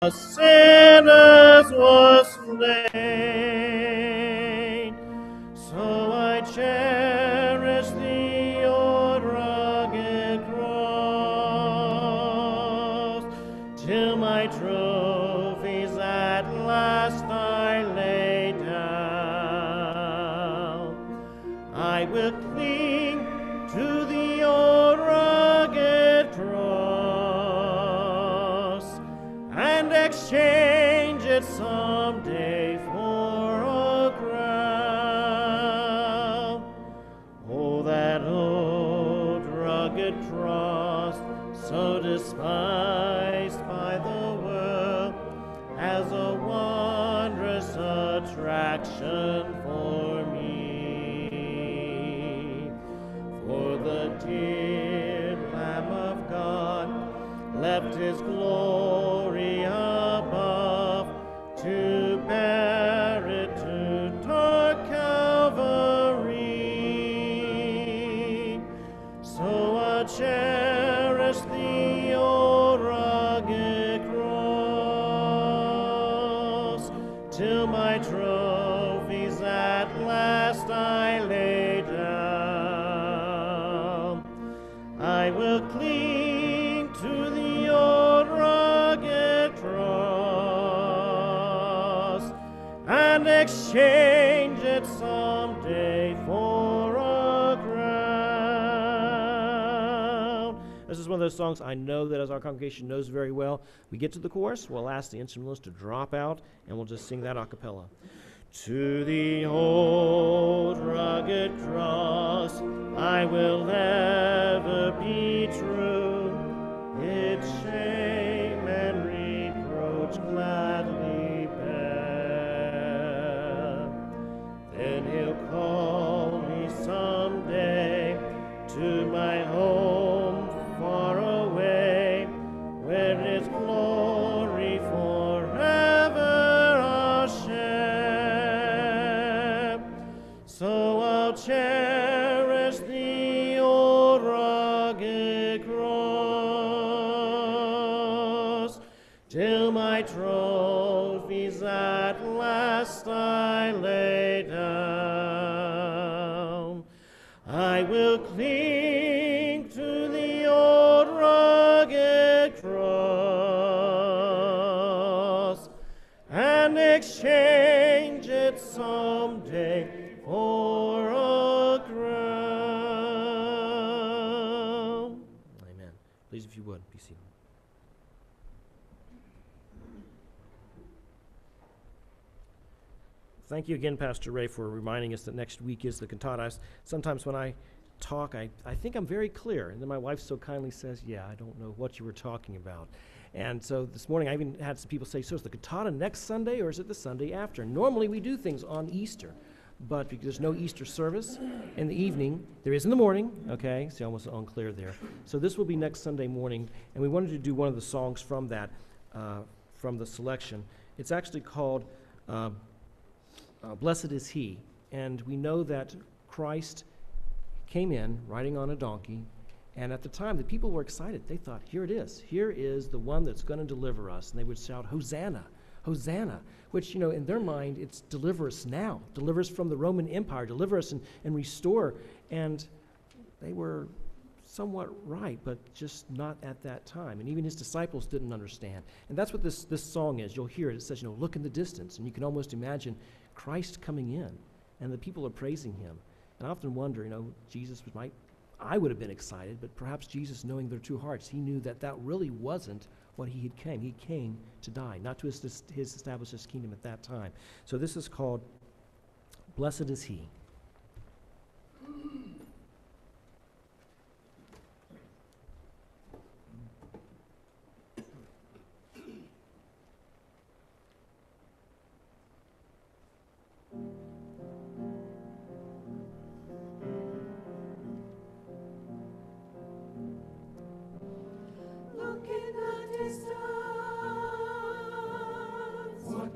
the sinners was slain. So I cherish the old rugged cross, till my trophies at last I lay down. I will cling to the old rugged cross and exchange it someday for a crown. Oh, that old rugged cross, so despised by the world, as a wondrous attraction for me. For the dear Lamb of God left his glory above to bear it to dark Calvary. So I'll cherish the old rugged cross, till my trophies at last I lay down. I will cling to the old rugged cross and exchange it someday for a crown. This is one of those songs I know that as our congregation knows very well. We get to the chorus, we'll ask the instrumentalists to drop out, and we'll just sing that a cappella. To the old rugged cross I will ever be true, its shame and reproach gladly bear. Then he'll call me someday to my home far away, where his glory forever I'll share. So I'll cherish the old rugged cross, till my trophies at last I lay down. I will cling to the old rugged cross and exchange it someday for a crown. Amen. Please, if you would, be seated. Thank you again, Pastor Ray, for reminding us that next week is the cantata. Sometimes when I talk, I think I'm very clear, and then my wife so kindly says, yeah, I don't know what you were talking about. And so this morning I even had some people say, so is the cantata next Sunday or is it the Sunday after? Normally we do things on Easter, but because there's no Easter service in the evening, there is in the morning, okay? See, almost unclear there. So this will be next Sunday morning, and we wanted to do one of the songs from that, from the selection. It's actually called Blessed is He, and we know that Christ came in riding on a donkey, and at the time the people were excited. They thought, here it is. Here is the one that's going to deliver us. And they would shout, Hosanna, Hosanna, which, you know, in their mind, it's deliver us now. Deliver us from the Roman Empire. Deliver us and restore. And they were somewhat right, but just not at that time. And even his disciples didn't understand. And that's what this song is. You'll hear it. It says, you know, look in the distance. And you can almost imagine Christ coming in, and the people are praising him. And I often wonder, you know, I would have been excited, but perhaps Jesus, knowing their true hearts, he knew that that really wasn't what he had came. He came to die, not to establish his kingdom at that time. So this is called Blessed is He.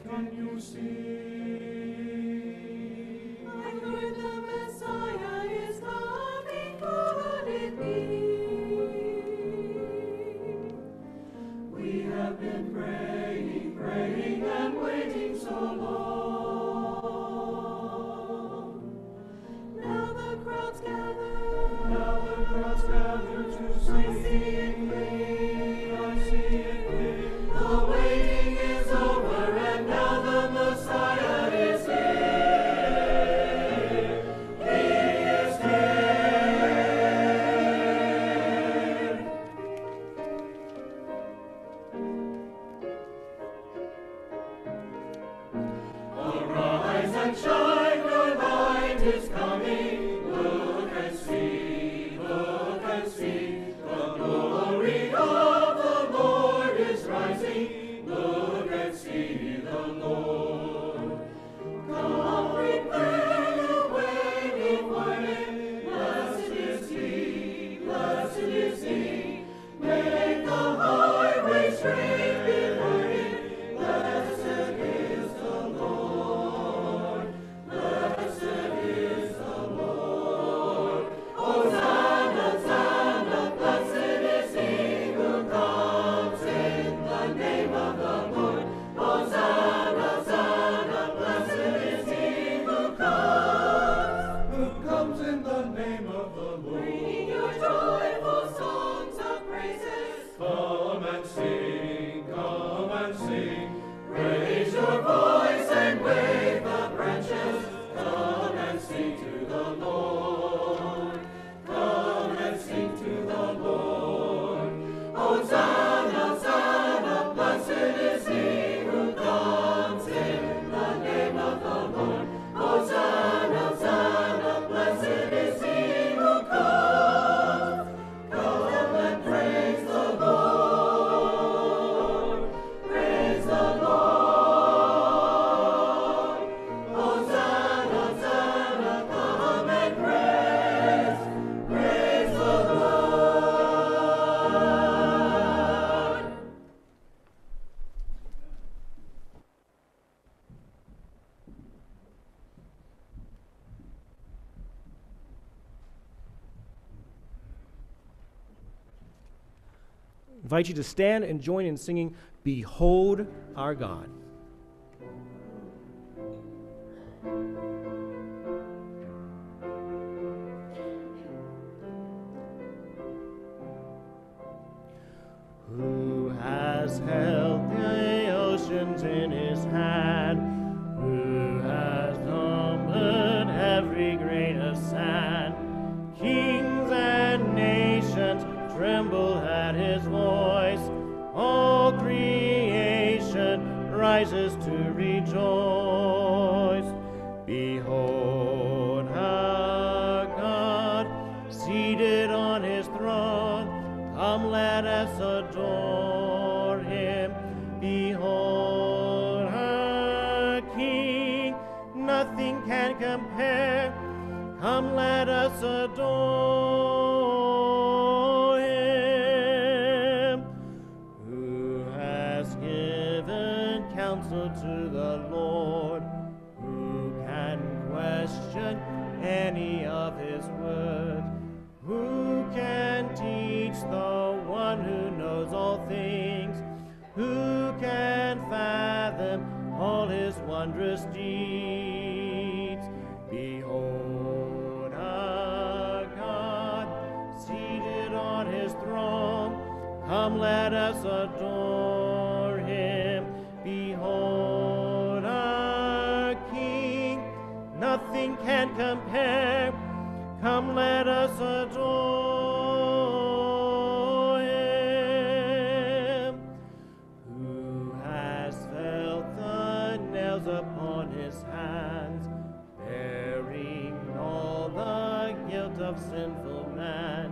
Can you see? I heard the Messiah is coming, could it be? We have been praying. your voice and wave the branches. Come and sing to the Lord. Come and sing to the Lord. Hosanna, Hosanna, blessed is he who comes in the name of the Lord. Hosanna, Hosanna, blessed is he who comes. Come and praise the Lord. Praise the Lord. Hosanna, Hosanna, come and praise the Lord. I invite you to stand and join in singing, Behold Our God. Who has held the oceans in his hand? Who has numbered every grain of sand? Kings and nations tremble at his voice. All creation rises to rejoice. Behold our God, seated on his throne. Come, let us adore him. Behold our King, nothing can compare. Come, let us adore him. Who has given counsel to the Lord? Who can question any of his words? Who can teach the one who knows all things? Who can fathom all his wondrous deeds? Behold our God, seated on his throne. Come, let us adore him. Behold our King, nothing can compare. Come, let us adore him. Who has felt the nails upon his hands, bearing all the guilt of sinful man?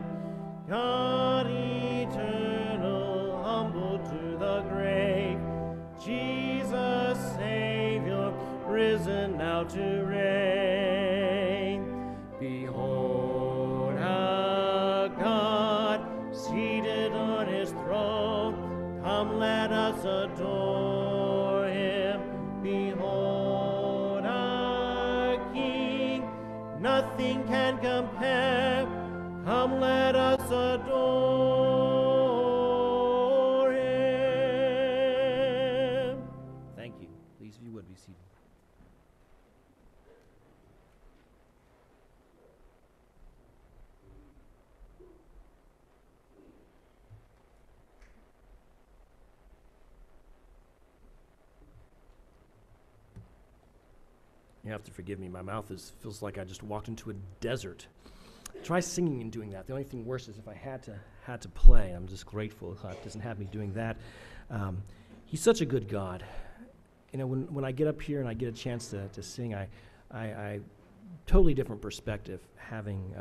God eternal, humble to the grave, Jesus Savior, risen now to reign. Behold our God, seated on his throne. Come, let us adore him. Behold our King, nothing can compare. Come, let us adore him. Thank you. Please, if you would, be seated. You have to forgive me. My mouth feels like I just walked into a desert. Try singing and doing that. The only thing worse is if I had to play. I'm just grateful God doesn't have me doing that. He's such a good God. You know, when I get up here and I get a chance to sing, I totally different perspective having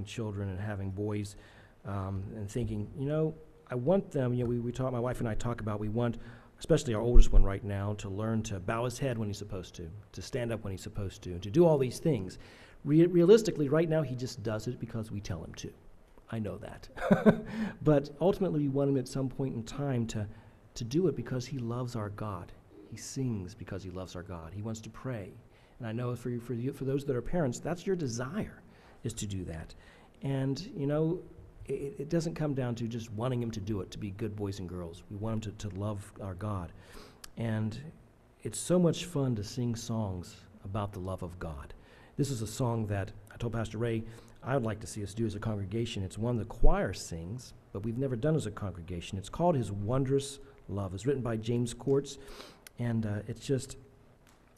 children and having boys, and thinking, you know, I want them. You know, we talk. My wife and I talk about we want, especially our oldest one right now, to learn to bow his head when he's supposed to stand up when he's supposed to do all these things. Realistically, right now, he just does it because we tell him to. I know that. But ultimately, we want him at some point in time to do it because he loves our God. He sings because he loves our God. He wants to pray. And I know for those that are parents, that's your desire, is to do that. And, you know, it doesn't come down to just wanting him to do it, to be good boys and girls. We want him to love our God. And it's so much fun to sing songs about the love of God. This is a song that I told Pastor Ray I would like to see us do as a congregation. It's one the choir sings, but we've never done as a congregation. It's called His Wondrous Love. It's written by James Courts, And it's just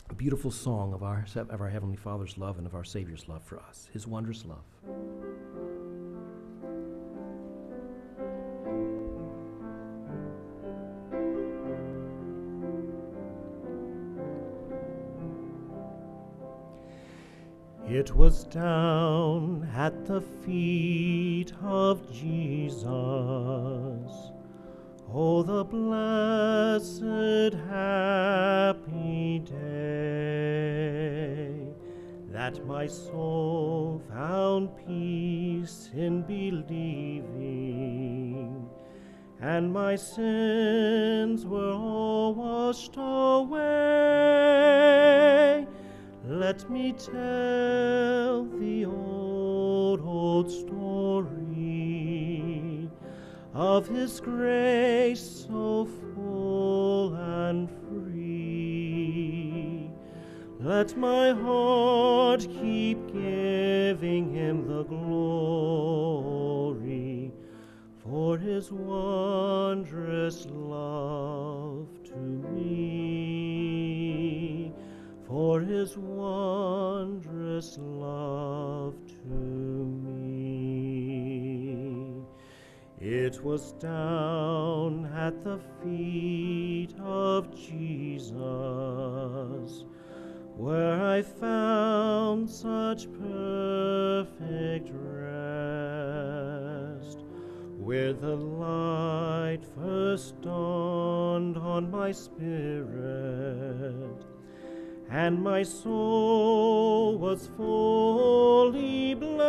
a beautiful song of our Heavenly Father's love and of our Savior's love for us, His wondrous love. It was down at the feet of Jesus, oh, the blessed happy day, that my soul found peace in believing, and my sins were all washed away. Let me tell the old story of His grace so full and free. Let my heart keep giving Him the glory for His wondrous love to me, for His wondrous love to me. It was down at the feet of Jesus where I found such perfect rest, where the light first dawned on my spirit, and my soul was fully blessed.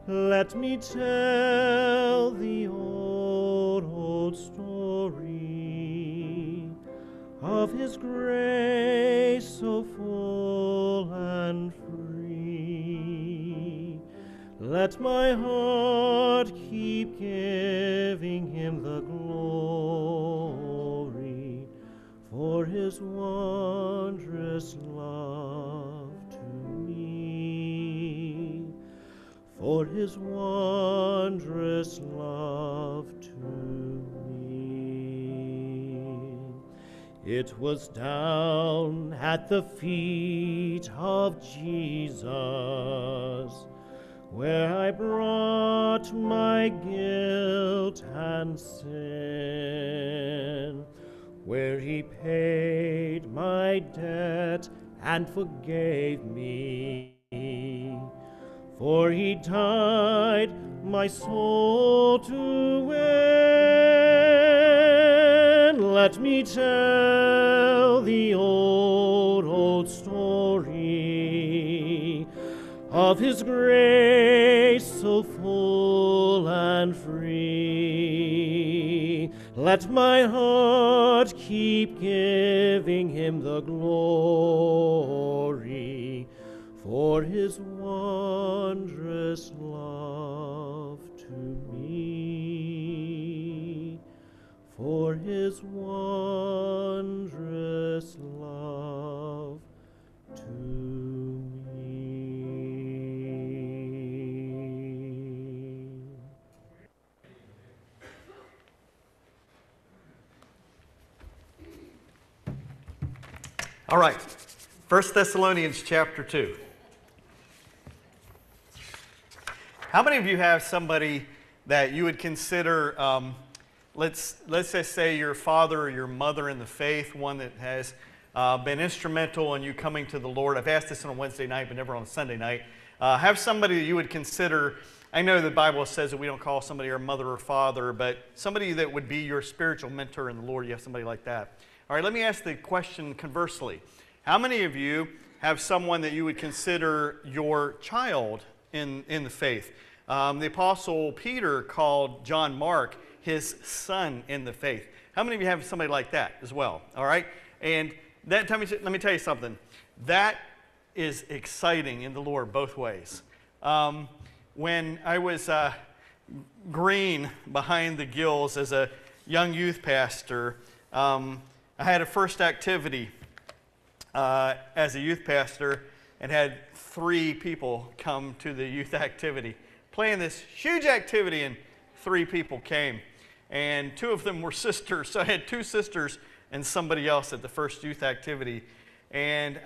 Let me tell the old story of His grace so full and free. Let my heart keep giving Him the glory for His wondrous love to me, for His wondrous love to me. It was down at the feet of Jesus where I brought my guilt and sin, where He paid my debt and forgave me, for He died my soul to win. Let me tell the old story of His grace so full and free. Let my heart keep giving Him the glory for His wondrous love to me, for His wondrous love to me. All right, 1 Thessalonians Chapter 2. How many of you have somebody that you would consider, let's just say your father or your mother in the faith, one that has been instrumental in you coming to the Lord? I've asked this on a Wednesday night, but never on a Sunday night. Have somebody that you would consider, I know the Bible says that we don't call somebody our mother or father, but somebody that would be your spiritual mentor in the Lord. You have somebody like that. All right, let me ask the question conversely. How many of you have someone that you would consider your child in the faith? The Apostle Peter called John Mark his son in the faith. How many of you have somebody like that as well? All right? And that, let me tell you something. That is exciting in the Lord both ways. When I was green behind the gills as a young youth pastor, I had a first activity as a youth pastor and had 3 people come to the youth activity. Playing this huge activity and 3 people came. And 2 of them were sisters. So I had 2 sisters and somebody else at the first youth activity. And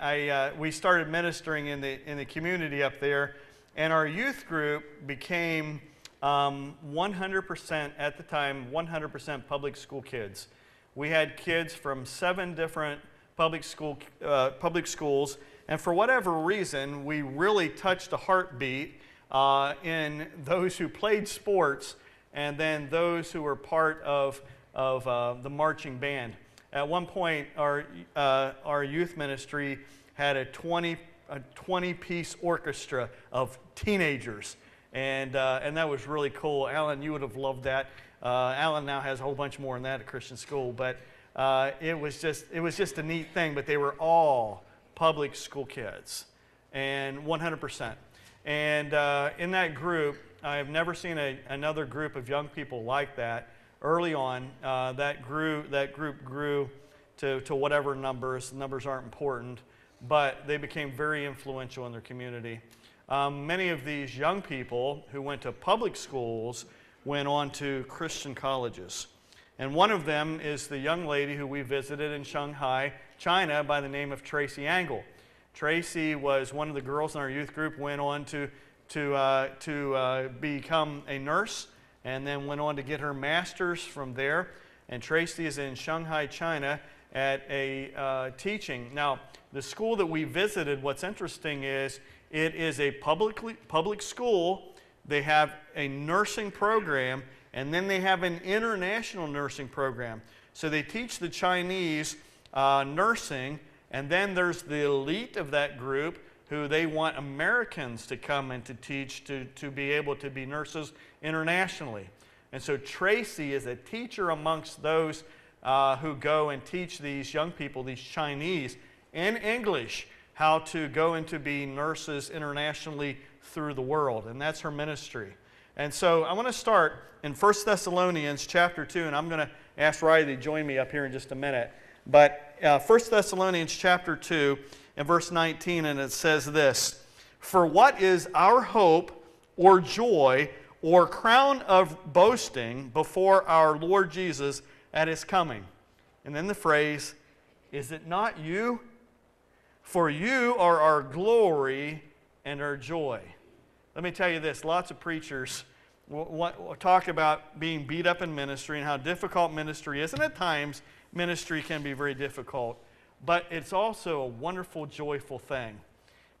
we started ministering in the community up there. And our youth group became 100% at the time, 100% public school kids. We had kids from 7 different public schools. And for whatever reason, we really touched a heartbeat in those who played sports and then those who were part of the marching band. At one point, our youth ministry had a 20-piece orchestra of teenagers, and that was really cool. Alan, you would have loved that. Alan now has a whole bunch more than that at Christian school, but it was just a neat thing. But they were all public school kids, and 100%. And in that group, I have never seen another group of young people like that. Early on, that group grew to whatever numbers. The numbers aren't important, but they became very influential in their community. Many of these young people who went to public schools went on to Christian colleges. And one of them is the young lady who we visited in Shanghai, China, by the name of Tracy Angle. Tracy was one of the girls in our youth group, went on to become a nurse, and then went on to get her master's from there. And Tracy is in Shanghai, China, at a teaching. Now, the school that we visited, what's interesting is it is a public school. They have a nursing program, and then they have an international nursing program. So they teach the Chinese nursing, and then there's the elite of that group who they want Americans to come and to teach to be able to be nurses internationally. And so Tracy is a teacher amongst those who go and teach these young people, these Chinese, in English, how to go and to be nurses internationally through the world. And that's her ministry. And so I want to start in 1 Thessalonians Chapter 2, and I'm going to ask Riley to join me up here in just a minute. But 1 Thessalonians Chapter 2 and verse 19, and it says this: "For what is our hope or joy or crown of boasting before our Lord Jesus at His coming?" And then the phrase, "Is it not you? For you are our glory and our joy." Let me tell you this, lots of preachers talk about being beat up in ministry and how difficult ministry is, and at times ministry can be very difficult, but it's also a wonderful, joyful thing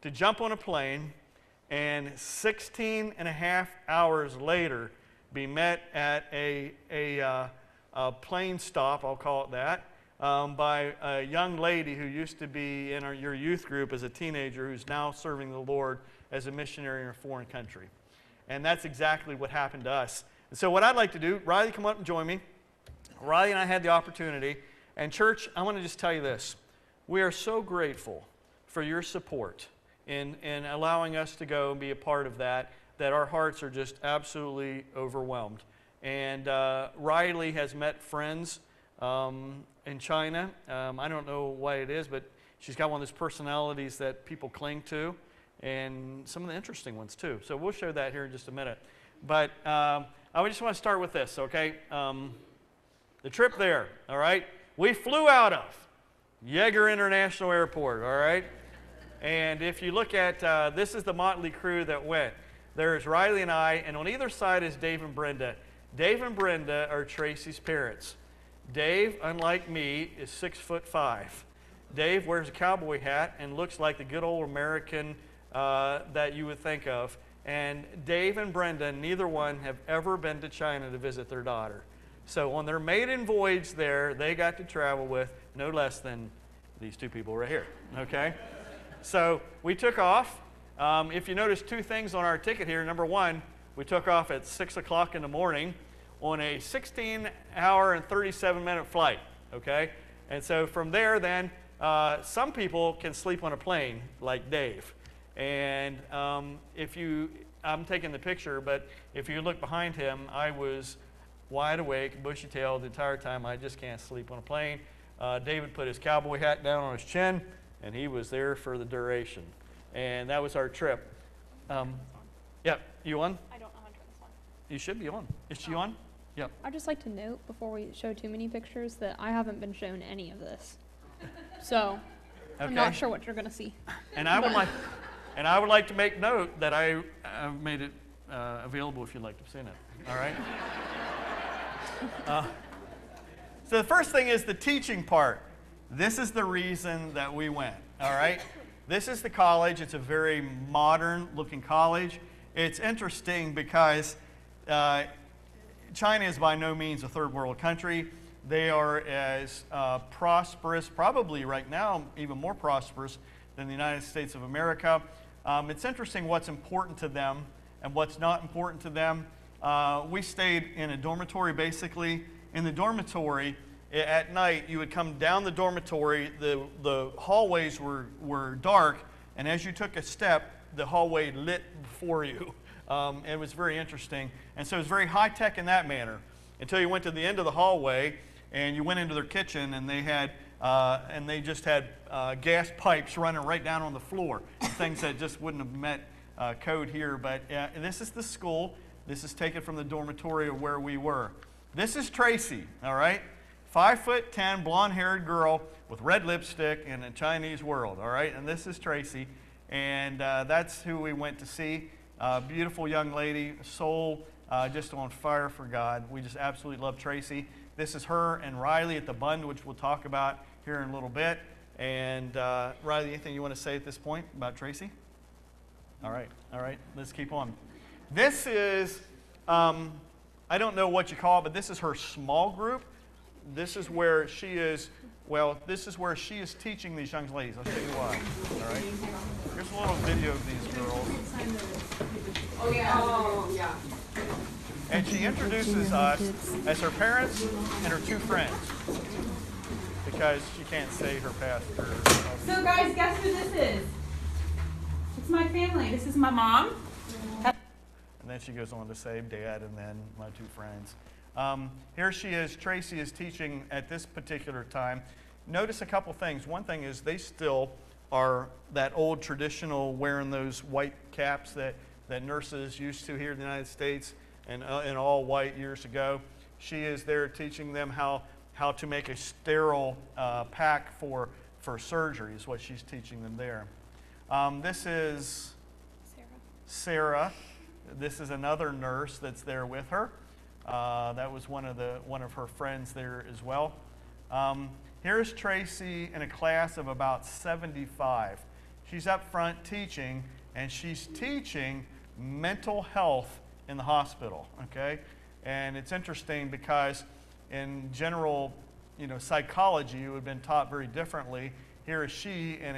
to jump on a plane and 16 and a half hours later be met at a plane stop, I'll call it that, by a young lady who used to be in your youth group as a teenager who's now serving the Lord as a missionary in a foreign country. And that's exactly what happened to us. And so what I'd like to do, Riley, come up and join me. Riley and I had the opportunity. And church, I want to just tell you this. We are so grateful for your support in allowing us to go and be a part of that our hearts are just absolutely overwhelmed. And Riley has met friends in China. I don't know why it is, but she's got one of those personalities that people cling to, and some of the interesting ones too. So we'll show that here in just a minute. But I just want to start with this, okay? The trip there, all right? We flew out of Yeager International Airport, all right? And if you look at, this is the motley crew that went. There's Riley and I, and on either side is Dave and Brenda. Dave and Brenda are Tracy's parents. Dave, unlike me, is 6'5". Dave wears a cowboy hat and looks like the good old American that you would think of. And Dave and Brenda, neither one have ever been to China to visit their daughter. So on their maiden voyage there, they got to travel with no less than these 2 people right here, okay? So we took off. If you notice 2 things on our ticket here, number 1, we took off at 6 o'clock in the morning on a 16-hour and 37-minute flight, okay? And so from there then, some people can sleep on a plane, like Dave. And I'm taking the picture, but if you look behind him, I was wide awake, bushy-tailed the entire time. I just can't sleep on a plane. David put his cowboy hat down on his chin, and he was there for the duration. And that was our trip. Yeah, you on? I don't know how to turn this on. You should be on. Is she on? Yep. I'd just like to note, before we show too many pictures, that I haven't been shown any of this. So, I'm Okay. not sure what you're going to see. And I would like to make note that I made it available if you'd like to see it. All right. So the first thing is the teaching part. This is the reason that we went. All right. This is the college. It's a very modern-looking college. It's interesting because China is by no means a third world country. They are as prosperous, probably right now even more prosperous than the United States of America. It's interesting what's important to them and what's not important to them. We stayed in a dormitory, basically. In the dormitory, at night, you would come down the dormitory, the hallways were dark, and as you took a step, the hallway lit before you. It was very interesting. And so it was very high-tech in that manner until you went to the end of the hallway and you went into their kitchen, and they just had gas pipes running right down on the floor, things that just wouldn't have met code here. But this is the school. This is taken from the dormitory of where we were. This is Tracy, all right? 5'10", blonde-haired girl with red lipstick in a Chinese world, all right? And this is Tracy, and that's who we went to see. Beautiful young lady, soul just on fire for God. We just absolutely love Tracy. This is her and Riley at the Bund, which we'll talk about here in a little bit. And Riley, anything you want to say at this point about Tracy? All right, let's keep on. This is, I don't know what you call it, but this is her small group. This is where she is, this is where she is teaching these young ladies. I'll show you why. All right. Here's a little video of these girls. Oh, yeah. Oh, yeah. And she introduces us as her parents and her two friends, because she can't say her pastor. So guys, guess who this is? It's my family. This is my mom. And then she goes on to say Dad and then my two friends. Here she is. Tracy is teaching at this particular time. Notice a couple things. One thing is they still are that old traditional wearing those white caps that nurses used to here in the United States and in all white years ago. She is there teaching them how to make a sterile pack for surgery is what she's teaching them there. This is Sarah. This is another nurse that's there with her. That was one of her friends there as well. Here's Tracy in a class of about 75. She's up front teaching, and she's teaching mental health in the hospital, okay? And it's interesting because in general, psychology, you would have been taught very differently. Here is she in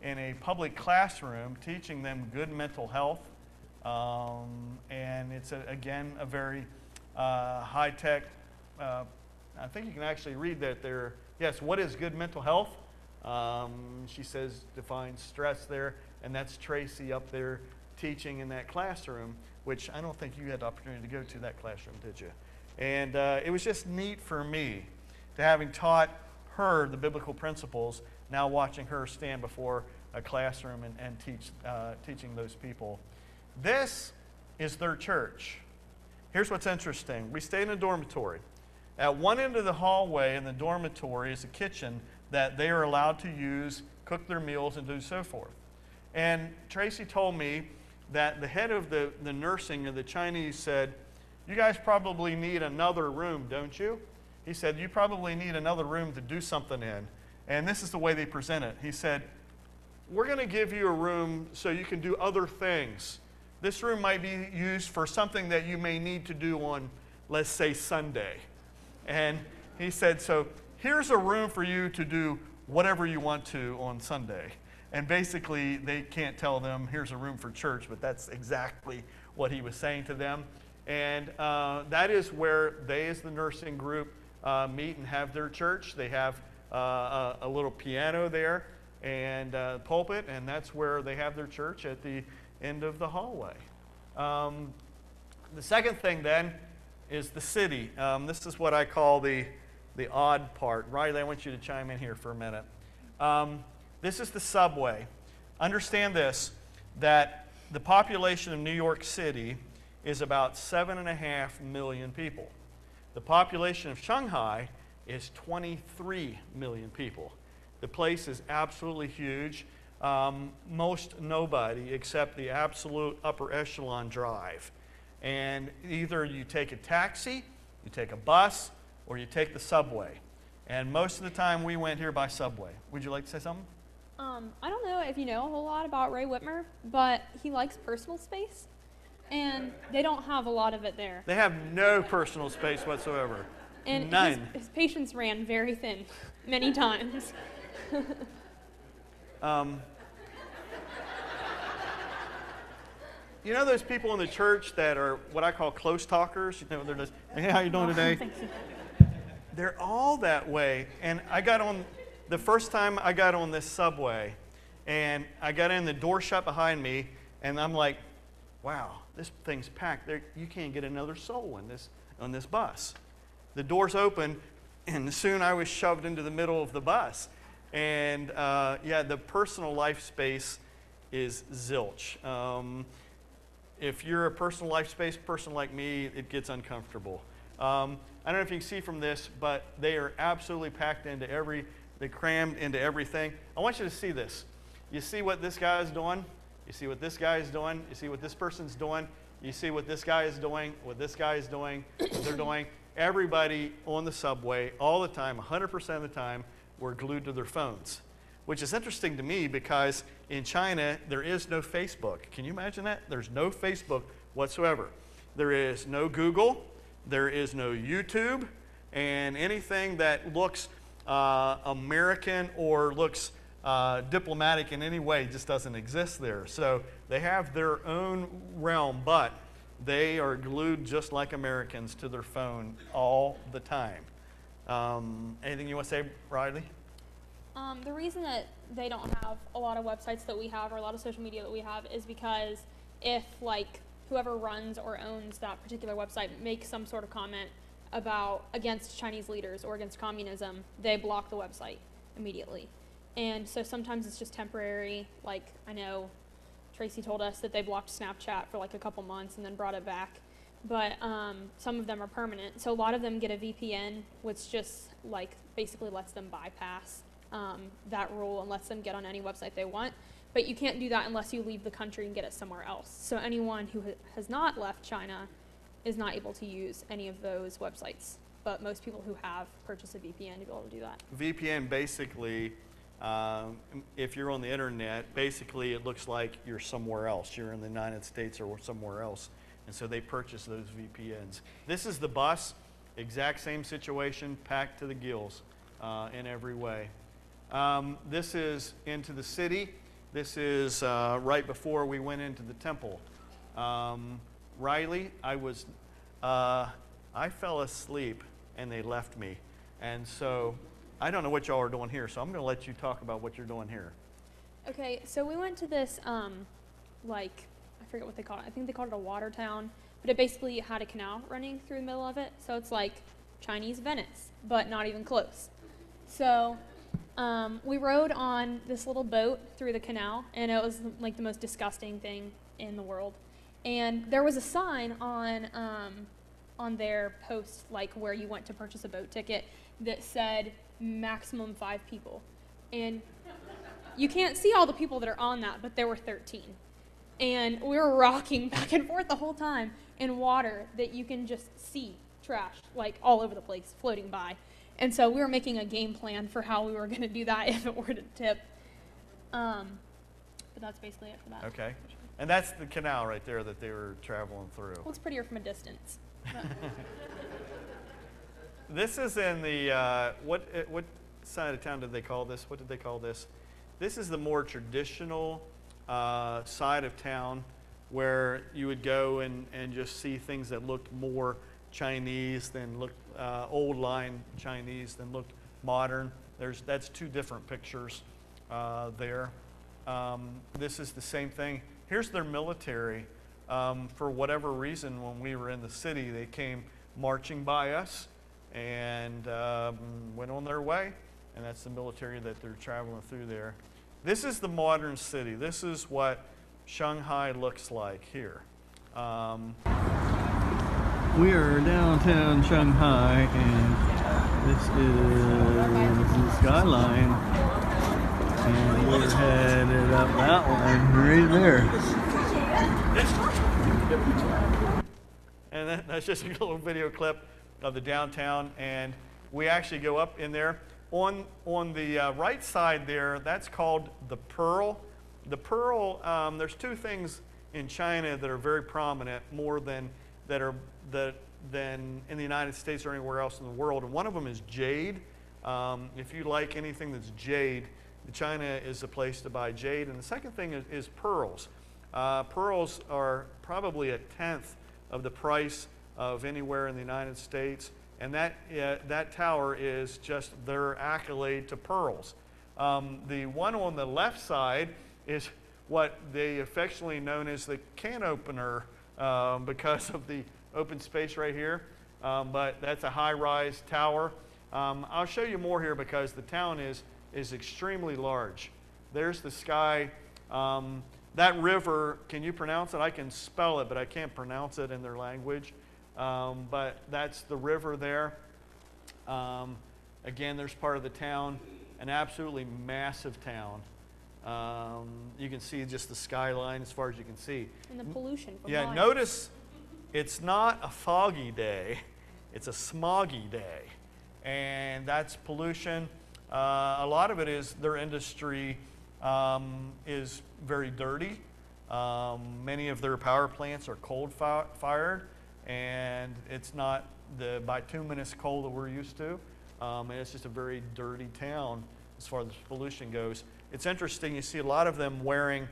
a public classroom teaching them good mental health. And it's, again, a very high-tech, I think you can actually read that there. Yes, what is good mental health? She says defines stress there, and that's Tracy up there teaching in that classroom, which I don't think you had the opportunity to go to that classroom, did you? And it was just neat for me to having taught her the biblical principles, now watching her stand before a classroom and teaching those people. This is their church. Here's what's interesting. We stay in a dormitory. At one end of the hallway in the dormitory is a kitchen that they are allowed to use, cook their meals, and do so forth. And Tracy told me that the head of the nursing of the Chinese said, "You guys probably need another room, don't you?" He said, "You probably need another room to do something in." And this is the way they present it. He said, "We're going to give you a room so you can do other things. This room might be used for something that you may need to do on, let's say, Sunday." And he said, "So here's a room for you to do whatever you want to on Sunday." And basically, they can't tell them, here's a room for church, but that's exactly what he was saying to them. And that is where they, as the nursing group, meet and have their church. They have a little piano there and pulpit, and that's where they have their church at the end of the hallway. The second thing then is the city. This is what I call the odd part. Riley, I want you to chime in here for a minute. This is the subway. Understand this, that the population of New York City is about 7.5 million people. The population of Shanghai is 23 million people. The place is absolutely huge. Most nobody except the absolute upper echelon drive. And either you take a taxi, you take a bus, or you take the subway. And most of the time we went here by subway. Would you like to say something? I don't know if you know a whole lot about Ray Whitmer, but he likes personal space, and they don't have a lot of it there. They have no personal space whatsoever. And none. His patience ran very thin, many times. You know those people in the church that are what I call close talkers? You know, they're just, hey, how you doing today? They're all that way. And I got on, the first time I got on this subway, and I got in, the door shut behind me, and I'm like, wow, this thing's packed. You can't get another soul on this bus. The doors open, and soon I was shoved into the middle of the bus. And yeah, the personal life space is zilch. If you're a personal life space person like me, it gets uncomfortable. I don't know if you can see from this, but they are absolutely packed into they crammed into everything. I want you to see this. You see what this guy is doing? You see what this guy is doing? You see what this person's doing? You see what this guy is doing, what this guy is doing, what they're doing. Everybody on the subway, all the time, 100% of the time, were glued to their phones. Which is interesting to me because in China, there is no Facebook. Can you imagine that? There's no Facebook whatsoever. There is no Google. There is no YouTube. And anything that looks American or looks diplomatic in any way just doesn't exist there. So they have their own realm, but they are glued just like Americans to their phone all the time. Anything you want to say, Riley? The reason that they don't have a lot of websites that we have or a lot of social media that we have is because if like whoever runs or owns that particular website makes some sort of comment against Chinese leaders or against communism, they block the website immediately. And so sometimes it's just temporary. Like I know Tracy told us that they blocked Snapchat for like a couple months and then brought it back. But some of them are permanent. So a lot of them get a VPN, which just like basically lets them bypass that rule and lets them get on any website they want. But you can't do that unless you leave the country and get it somewhere else. So anyone who has not left China is not able to use any of those websites. But most people who have purchased a VPN to be able to do that. VPN basically, if you're on the internet, basically it looks like you're somewhere else. You're in the United States or somewhere else. And so they purchase those VPNs. This is the bus, exact same situation, packed to the gills in every way. This is into the city. This is right before we went into the temple. Riley, I fell asleep and they left me. And so I don't know what y'all are doing here, so I'm going to let you talk about what you're doing here. Okay, so we went to this, I forget what they call it. I think they called it a water town, but it basically had a canal running through the middle of it. So it's like Chinese Venice, but not even close. So we rode on this little boat through the canal, and it was like the most disgusting thing in the world. And there was a sign on their post, like where you went to purchase a boat ticket, that said maximum 5 people. And you can't see all the people that are on that, but there were 13. And we were rocking back and forth the whole time in water that you can just see trash like all over the place floating by. And so we were making a game plan for how we were going to do that if it were to tip. But that's basically it for that. Okay. And that's the canal right there that they were traveling through. Looks prettier from a distance. This is in the, what side of town did they call this? What did they call this? This is the more traditional side of town where you would go and just see things that looked more Chinese than looked old line Chinese than looked modern. That's 2 different pictures there. This is the same thing. Here's their military. For whatever reason, when we were in the city, they came marching by us and went on their way. And that's the military that they're traveling through there. This is the modern city. This is what Shanghai looks like here. We are downtown Shanghai, and this is the skyline, and we're headed up that one right there. And that's just a little video clip of the downtown, and we actually go up in there. On the right side there, that's called the Pearl. The Pearl, there's two things in China that are very prominent, more than in the United States or anywhere else in the world. And one of them is jade. If you like anything that's jade, China is a place to buy jade. And the second thing is pearls. Pearls are probably 1/10 of the price of anywhere in the United States. And that tower is just their accolade to pearls. The one on the left side is what they affectionately known as the can opener because of the open space right here. But that's a high-rise tower. I'll show you more here because the town is extremely large. There's the sky. That river, can you pronounce it? I can spell it, but I can't pronounce it in their language. But that's the river there. Again, there's part of the town, an absolutely massive town. You can see just the skyline as far as you can see. And the pollution from Yeah, miles. notice it's not a foggy day, it's a smoggy day. And that's pollution. A lot of it is their industry is very dirty. Many of their power plants are coal-fired, and it's not the bituminous coal that we're used to. And it's just a very dirty town as far as pollution goes. It's interesting, you see a lot of them wearing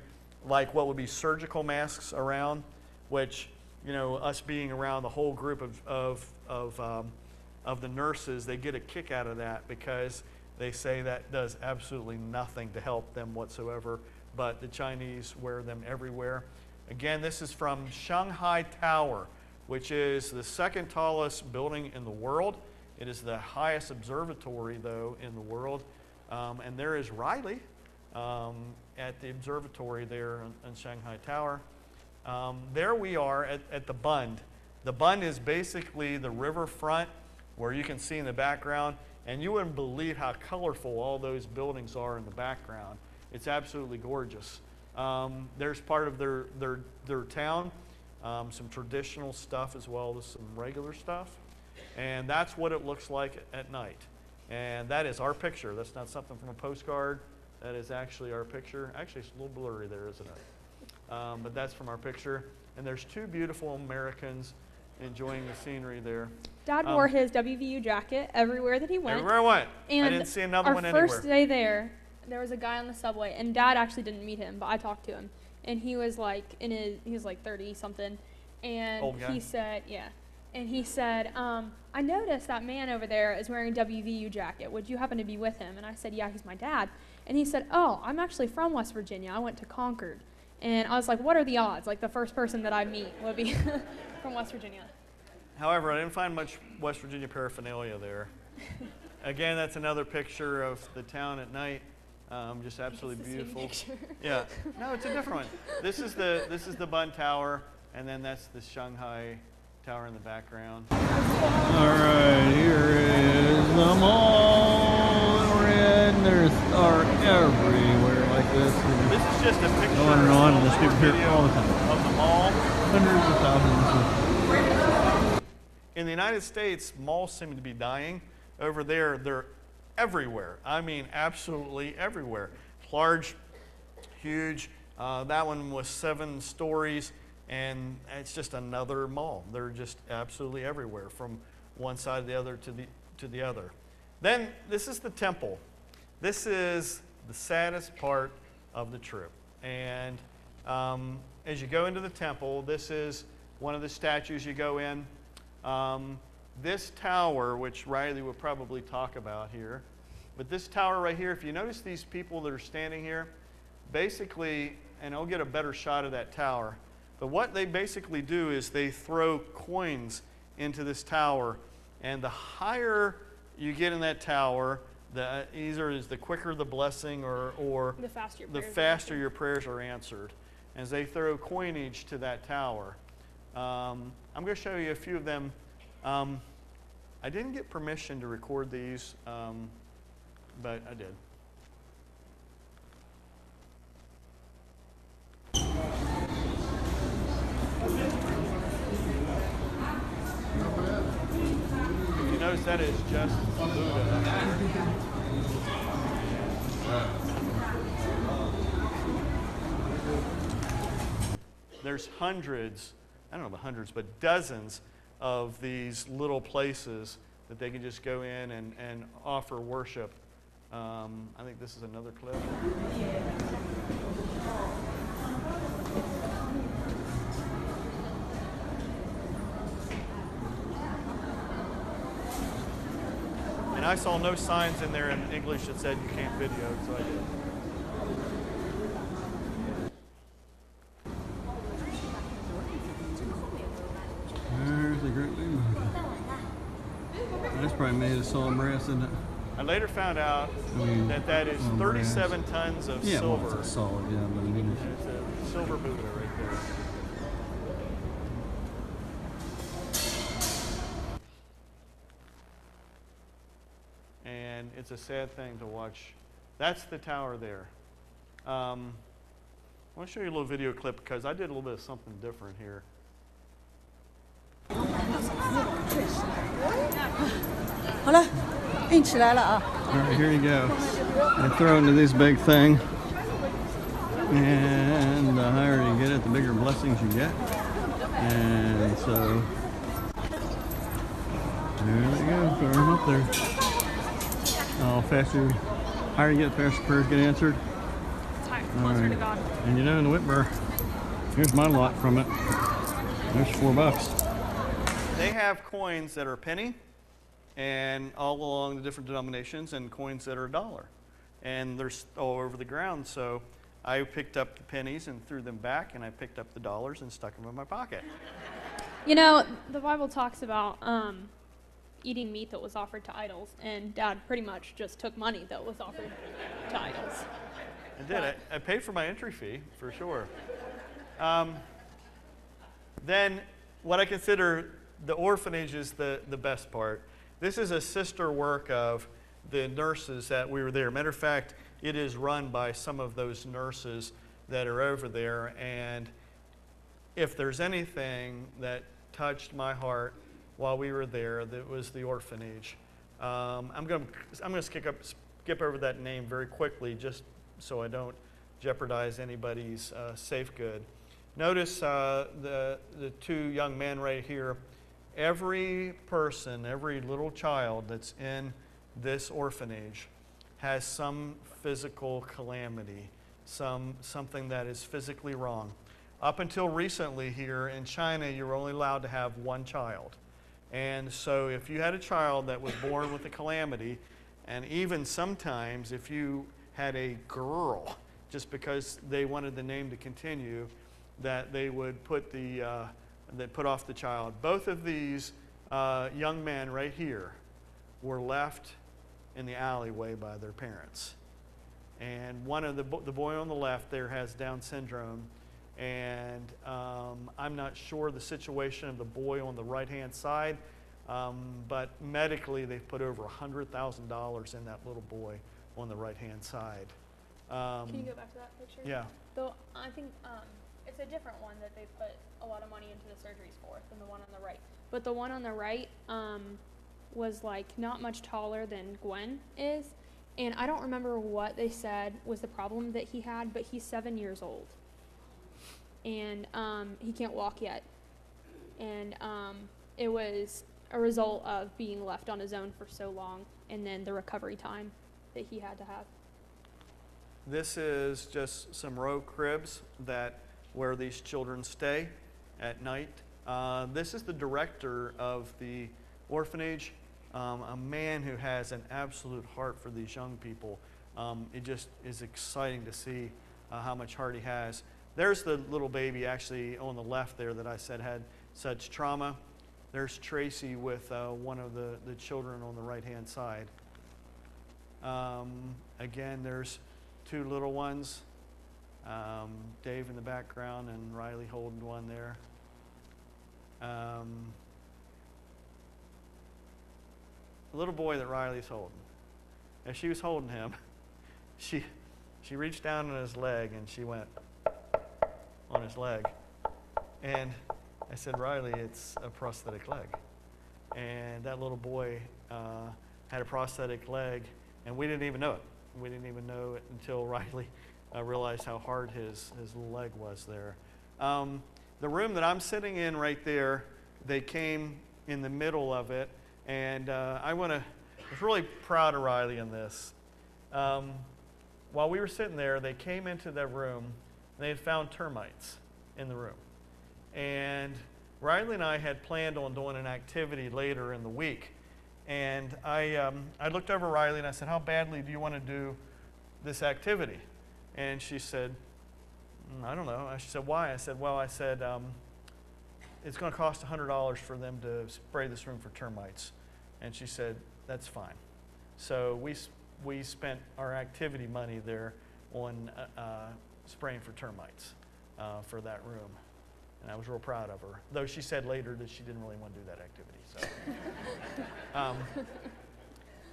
like what would be surgical masks around, which, you know, us being around the whole group of the nurses, they get a kick out of that because they say that does absolutely nothing to help them whatsoever, but the Chinese wear them everywhere. Again, this is from Shanghai Tower, which is the second tallest building in the world. It is the highest observatory, though, in the world. And there is Riley at the observatory there in Shanghai Tower. There we are at the Bund. The Bund is basically the riverfront where you can see in the background, and you wouldn't believe how colorful all those buildings are in the background. It's absolutely gorgeous. There's part of their town, some traditional stuff as well as some regular stuff. And that's what it looks like at night. And that is our picture. That's not something from a postcard. That is actually our picture. Actually, it's a little blurry there, isn't it? But that's from our picture. And there's two beautiful Americans enjoying the scenery there. Dad wore his WVU jacket everywhere that he went. Everywhere I went. And I didn't see another one anywhere. Our first day there was a guy on the subway, and Dad actually didn't meet him, but I talked to him. And he was like he was like 30 something. And old guy. He said, yeah. And he said, I noticed that man over there is wearing a WVU jacket. Would you happen to be with him? And I said, yeah, he's my dad. And he said, oh, I'm actually from West Virginia. I went to Concord. And I was like, what are the odds? Like, the first person that I meet would be from West Virginia. However, I didn't find much West Virginia paraphernalia there. Again, that's another picture of the town at night. Just absolutely beautiful. Yeah. No, it's a different one. This is the Bund Tower, and then that's the Shanghai Tower in the background. All right, here is the mall in red. There's art everywhere like this. This is just a picture on and on, and this people here all the time of the mall. Hundreds of thousands. In the United States, malls seem to be dying. Over there, they're everywhere. I mean, absolutely everywhere. Large, huge. That one was 7 stories. And it's just another mall. They're just absolutely everywhere, from one side to the other to the other. Then this is the temple. This is the saddest part of the trip. And as you go into the temple, this is one of the statues you go in. This tower, which Riley will probably talk about here, but this tower right here, if you notice these people that are standing here, basically, and I'll get a better shot of that tower, but what they basically do is they throw coins into this tower, and the higher you get in that tower, the quicker the blessing or the faster your prayers are answered. As they throw coinage to that tower. I'm going to show you a few of them. I didn't get permission to record these, but I did. If you notice, that is just Buddha. There's hundreds, I don't know about hundreds, but dozens of these little places that they can just go in and offer worship. I think this is another clip. And I saw no signs in there in English that said you can't video, so I did. There's the Great Blue Mountain. That's probably made of solid brass, isn't it? I later found out that is 37 tons of silver. Well, it's solid, yeah, but I mean, It's a silver Buddha right there. And it's a sad thing to watch. That's the tower there. I want to show you a little video clip because I did a little bit of something different here. 好了，运起来了啊！ all right, here you go. They throw into this big thing, and the higher you get it, the bigger blessings you get. And so, there they go, throw them up there. Oh, faster, higher you get, faster prayers get answered. Closer to God. And you know, in the Whitmer, here's my lot from it. There's $4. They have coins that are a penny and all along the different denominations and coins that are $1. And they're all over the ground. So I picked up the pennies and threw them back, and I picked up the dollars and stuck them in my pocket. You know, the Bible talks about eating meat that was offered to idols, and Dad pretty much just took money that was offered to idols. I did. I paid for my entry fee, for sure. Then what I consider the orphanage is the best part. This is a sister work of the nurses that we were there. Matter of fact, it is run by some of those nurses that are over there. And if there's anything that touched my heart while we were there, that was the orphanage. I'm going to skip over that name very quickly, just so I don't jeopardize anybody's safe good. Notice the two young men right here. Every person, every little child that's in this orphanage has some physical calamity, something that is physically wrong. Up until recently here in China, you were only allowed to have one child. And so if you had a child that was born with a calamity, and even sometimes if you had a girl, just because they wanted the name to continue, that they would put off the child. Both of these young men right here were left in the alleyway by their parents. And one of the boy on the left there has Down syndrome, and I'm not sure the situation of the boy on the right-hand side, but medically they've put over $100,000 in that little boy on the right-hand side. Can you go back to that picture? Yeah. Though I think it's a different one that they put a lot of money into the surgeries for than the one on the right. But the one on the right was like not much taller than Gwen is. And I don't remember what they said was the problem that he had, but he's 7 years old. And he can't walk yet. And it was a result of being left on his own for so long, and then the recovery time that he had to have. This is just some row cribs where these children stay at night. This is the director of the orphanage, a man who has an absolute heart for these young people. It just is exciting to see how much heart he has. There's the little baby actually on the left there that I said had such trauma. There's Tracy with one of the children on the right-hand side. Again, there's two little ones, Dave in the background and Riley holding one there. a little boy that Riley's holding. As she was holding him, she reached down on his leg and she went on his leg. And I said, Riley, it's a prosthetic leg. And that little boy had a prosthetic leg, and we didn't even know it. We didn't even know it until Riley realized how hard his little leg was there. The room that I'm sitting in right there, they came in the middle of it, and I was really proud of Riley in this. While we were sitting there, they came into that room, and they had found termites in the room. And Riley and I had planned on doing an activity later in the week. And I looked over Riley and I said, how badly do you want to do this activity? And she said, I don't know. She said, why? I said, well, it's going to cost $100 for them to spray this room for termites. And she said, that's fine. So we spent our activity money there on spraying for termites for that room. And I was real proud of her, though she said later that she didn't really want to do that activity. So,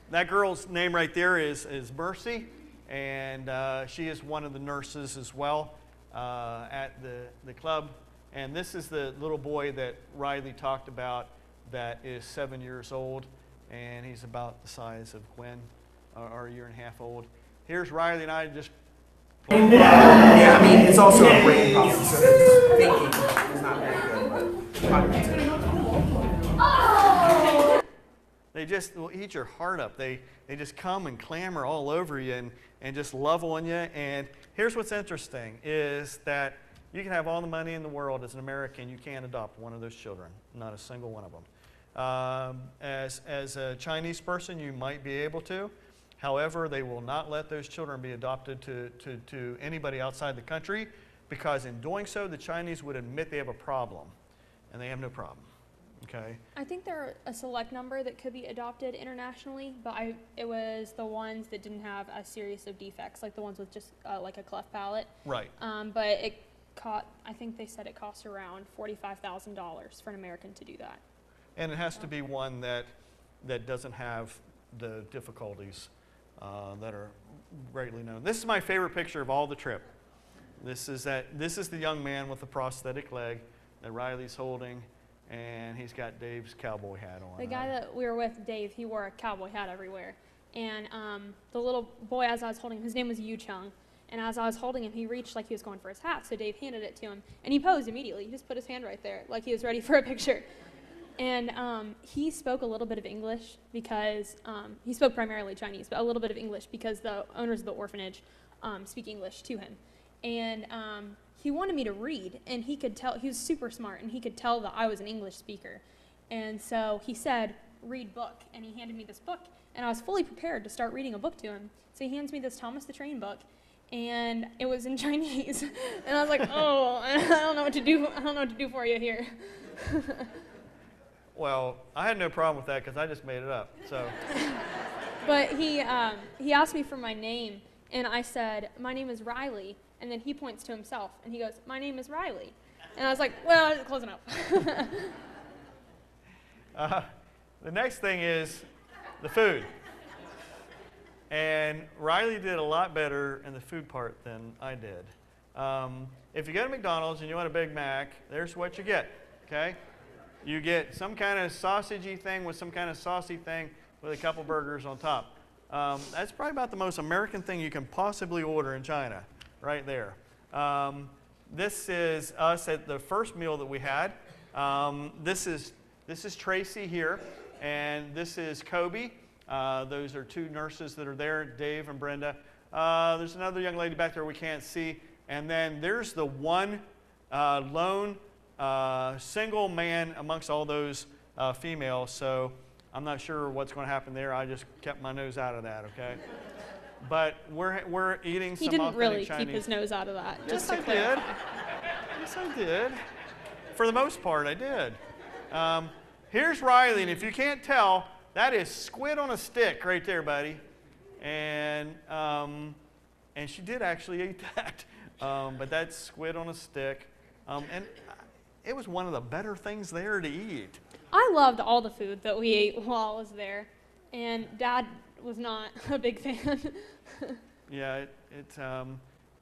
that girl's name right there is Mercy, and she is one of the nurses as well at the club. And this is the little boy that Riley talked about that is 7 years old, and he's about the size of Gwen, or a year and a half old. Here's Riley and I just. Yeah, I mean, it's also a brain problem, so thinking is not very good, but cognitive. They just will eat your heart up. They just come and clamor all over you and just love on you. And here's what's interesting is that you can have all the money in the world as an American, you can't adopt one of those children, not a single one of them. As a Chinese person, you might be able to. However, they will not let those children be adopted to anybody outside the country, because in doing so, the Chinese would admit they have a problem, and they have no problem. Okay. I think there are a select number that could be adopted internationally, but it was the ones that didn't have a series of defects, like the ones with just like a cleft palate. Right. But I think they said it costs around $45,000 for an American to do that. And it has to be one that doesn't have the difficulties that are greatly known. This is my favorite picture of all the trip. This is the young man with the prosthetic leg that Riley's holding, and he's got Dave's cowboy hat on. The guy that we were with, Dave, he wore a cowboy hat everywhere. And the little boy, as I was holding him, his name was Yu Chung. And as I was holding him, he reached like he was going for his hat, so Dave handed it to him. And he posed immediately. He just put his hand right there, like he was ready for a picture. And he spoke a little bit of English because he spoke primarily Chinese, but a little bit of English because the owners of the orphanage speak English to him. And he wanted me to read, and he could tell, he was super smart, and he could tell that I was an English speaker. And so he said, read book, and he handed me this book, and I was fully prepared to start reading a book to him. So he hands me this Thomas the Train book, and it was in Chinese. And I was like, oh, I don't know what to do. I don't know what to do for you here. Well, I had no problem with that because I just made it up. So. But he asked me for my name, and I said, my name is Riley. And then he points to himself, and he goes, my name is Riley. And I was like, well, close enough. The next thing is the food. And Riley did a lot better in the food part than I did. If you go to McDonald's and you want a Big Mac, there's what you get, okay? You get some kind of sausagey thing with some kind of saucy thing with a couple burgers on top. That's probably about the most American thing you can possibly order in China, right there. This is us at the first meal that we had. This is Tracy here, and this is Kobe. Those are two nurses that are there, Dave and Brenda. There's another young lady back there we can't see. And then there's the one lone single man amongst all those females. So I'm not sure what's going to happen there. I just kept my nose out of that, okay? But we're eating some authentic Chinese. He didn't really keep his nose out of that. Yes, I did. Yes, I did. For the most part, I did. Here's Riley, and if you can't tell, that is squid on a stick right there, buddy. And she did actually eat that. But that's squid on a stick. And it was one of the better things there to eat. I loved all the food that we ate while I was there, and Dad was not a big fan. Yeah,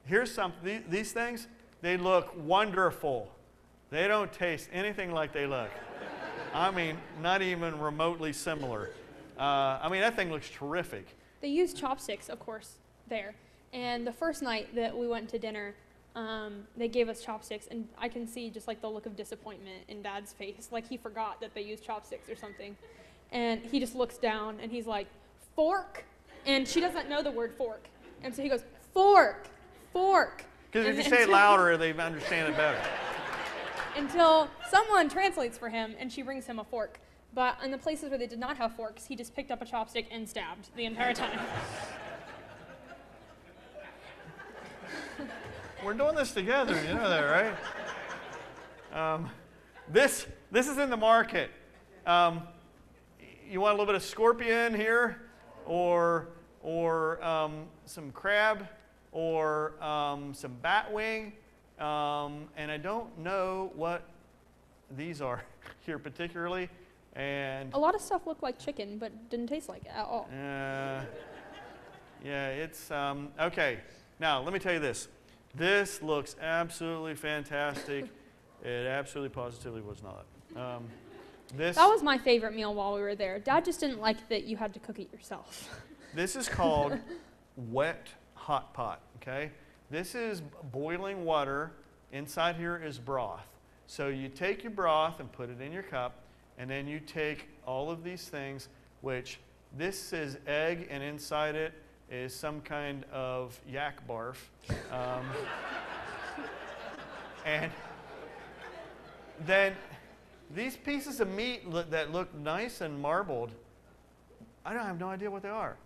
here's something. These things, they look wonderful. They don't taste anything like they look. I mean, not even remotely similar. I mean, that thing looks terrific. They used chopsticks, of course, there. And the first night that we went to dinner, they gave us chopsticks, and I can see just like the look of disappointment in Dad's face, like he forgot that they used chopsticks or something. And he just looks down and he's like, "Fork?" And she doesn't know the word fork. And so he goes, "Fork, fork." Because if you say it louder, they understand it better. Until someone translates for him and she brings him a fork. But in the places where they did not have forks, he just picked up a chopstick and stabbed the entire time. We're doing this together, you know that, right? This is in the market. You want a little bit of scorpion here, or some crab, or some bat wing, and I don't know what these are here particularly. And a lot of stuff looked like chicken, but didn't taste like it at all. Yeah, it's okay. Now let me tell you this. This looks absolutely fantastic. It absolutely positively was not. That was my favorite meal while we were there. Dad just didn't like that you had to cook it yourself. This is called wet hot pot, okay? This is boiling water. Inside here is broth. So you take your broth and put it in your cup, and then you take all of these things, which this is egg, and inside it is some kind of yak barf. And then these pieces of meat that look nice and marbled, I have no idea what they are.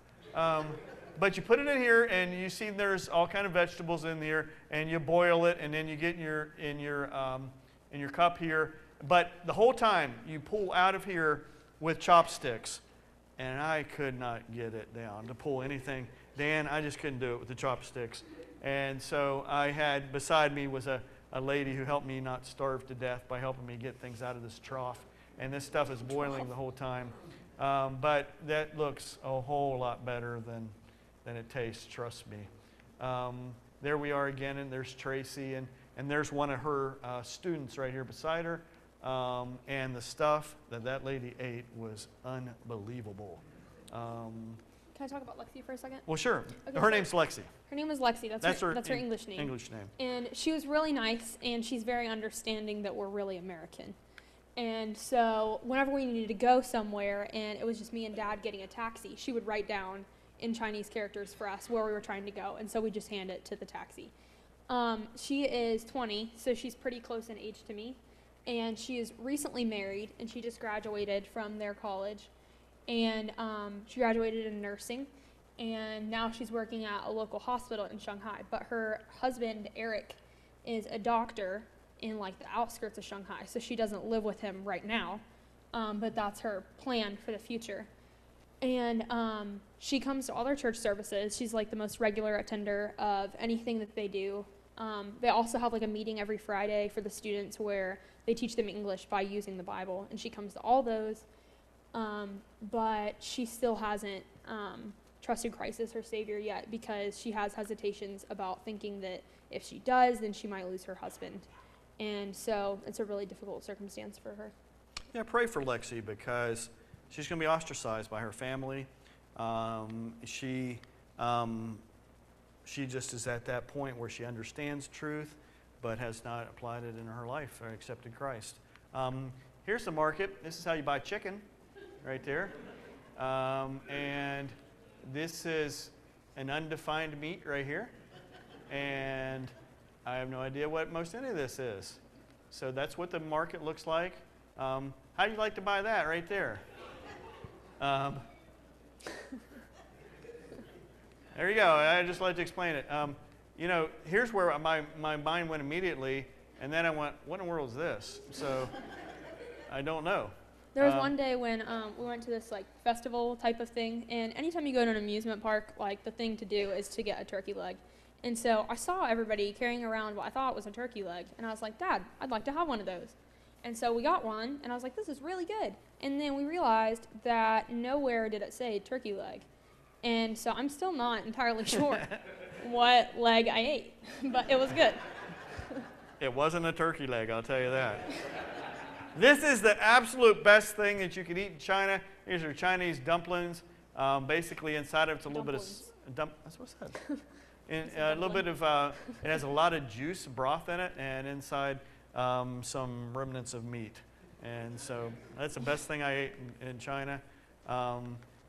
But you put it in here, and you see there's all kind of vegetables in here, and you boil it, and then you get in your cup here. But the whole time you pull out of here with chopsticks, and I could not get it down to pull anything. Dan, I just couldn't do it with the chopsticks. And so I had, beside me was a lady who helped me not starve to death by helping me get things out of this trough. And this stuff is boiling the whole time. But that looks a whole lot better than it tastes, trust me. There we are again, and there's Tracy, and there's one of her students right here beside her. And the stuff that lady ate was unbelievable. Can I talk about Lexi for a second? Well, sure. Okay, Her name's Lexi. Her name is Lexi. That's her English name. English name. And she was really nice, and she's very understanding that we're really American. And so whenever we needed to go somewhere, and it was just me and Dad getting a taxi, she would write down in Chinese characters for us where we were trying to go, and so we just hand it to the taxi. She is 20, so she's pretty close in age to me. And she is recently married, and she just graduated from their college. And she graduated in nursing, and now she's working at a local hospital in Shanghai. But her husband, Eric, is a doctor in like the outskirts of Shanghai, so she doesn't live with him right now, but that's her plan for the future. And she comes to all their church services. She's like the most regular attender of anything that they do. They also have like a meeting every Friday for the students where they teach them English by using the Bible, and she comes to all those. But she still hasn't trusted Christ as her Savior yet, because she has hesitations about thinking that if she does, then she might lose her husband. And so it's a really difficult circumstance for her. Yeah, pray for Lexi, because she's going to be ostracized by her family. She just is at that point where she understands truth, but has not applied it in her life or accepted Christ. Here's the market. This is how you buy chicken, right there. And this is an undefined meat right here. And I have no idea what most any of this is. So that's what the market looks like. How do you like to buy that right there? There you go. I just like to explain it. You know, here's where my mind went immediately, and then I went, what in the world is this? So I don't know. There was one day when we went to this like festival type of thing, and anytime you go to an amusement park, like the thing to do is to get a turkey leg. And so I saw everybody carrying around what I thought was a turkey leg, and I was like, Dad, I'd like to have one of those. And so we got one, and I was like, this is really good. And then we realized that nowhere did it say turkey leg. And so I'm still not entirely sure what leg I ate, but it was good. It wasn't a turkey leg, I'll tell you that. This is the absolute best thing that you could eat in China. These are Chinese dumplings. Basically, inside of it's a little bit of that's what's that? And a little bit of it has a lot of juice, broth in it, and inside some remnants of meat. And so that's the best thing I ate in China.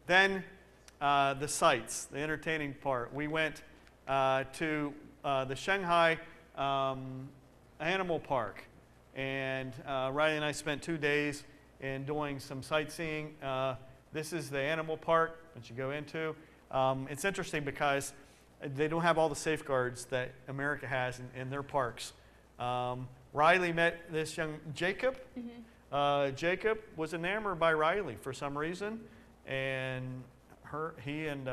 Then the sights, the entertaining part. We went to the Shanghai Animal Park, and Riley and I spent 2 days in doing some sightseeing. This is the animal park that you go into. It's interesting because they don't have all the safeguards that America has in their parks. Riley met this young Jacob. Mm-hmm. Jacob was enamored by Riley for some reason, and he and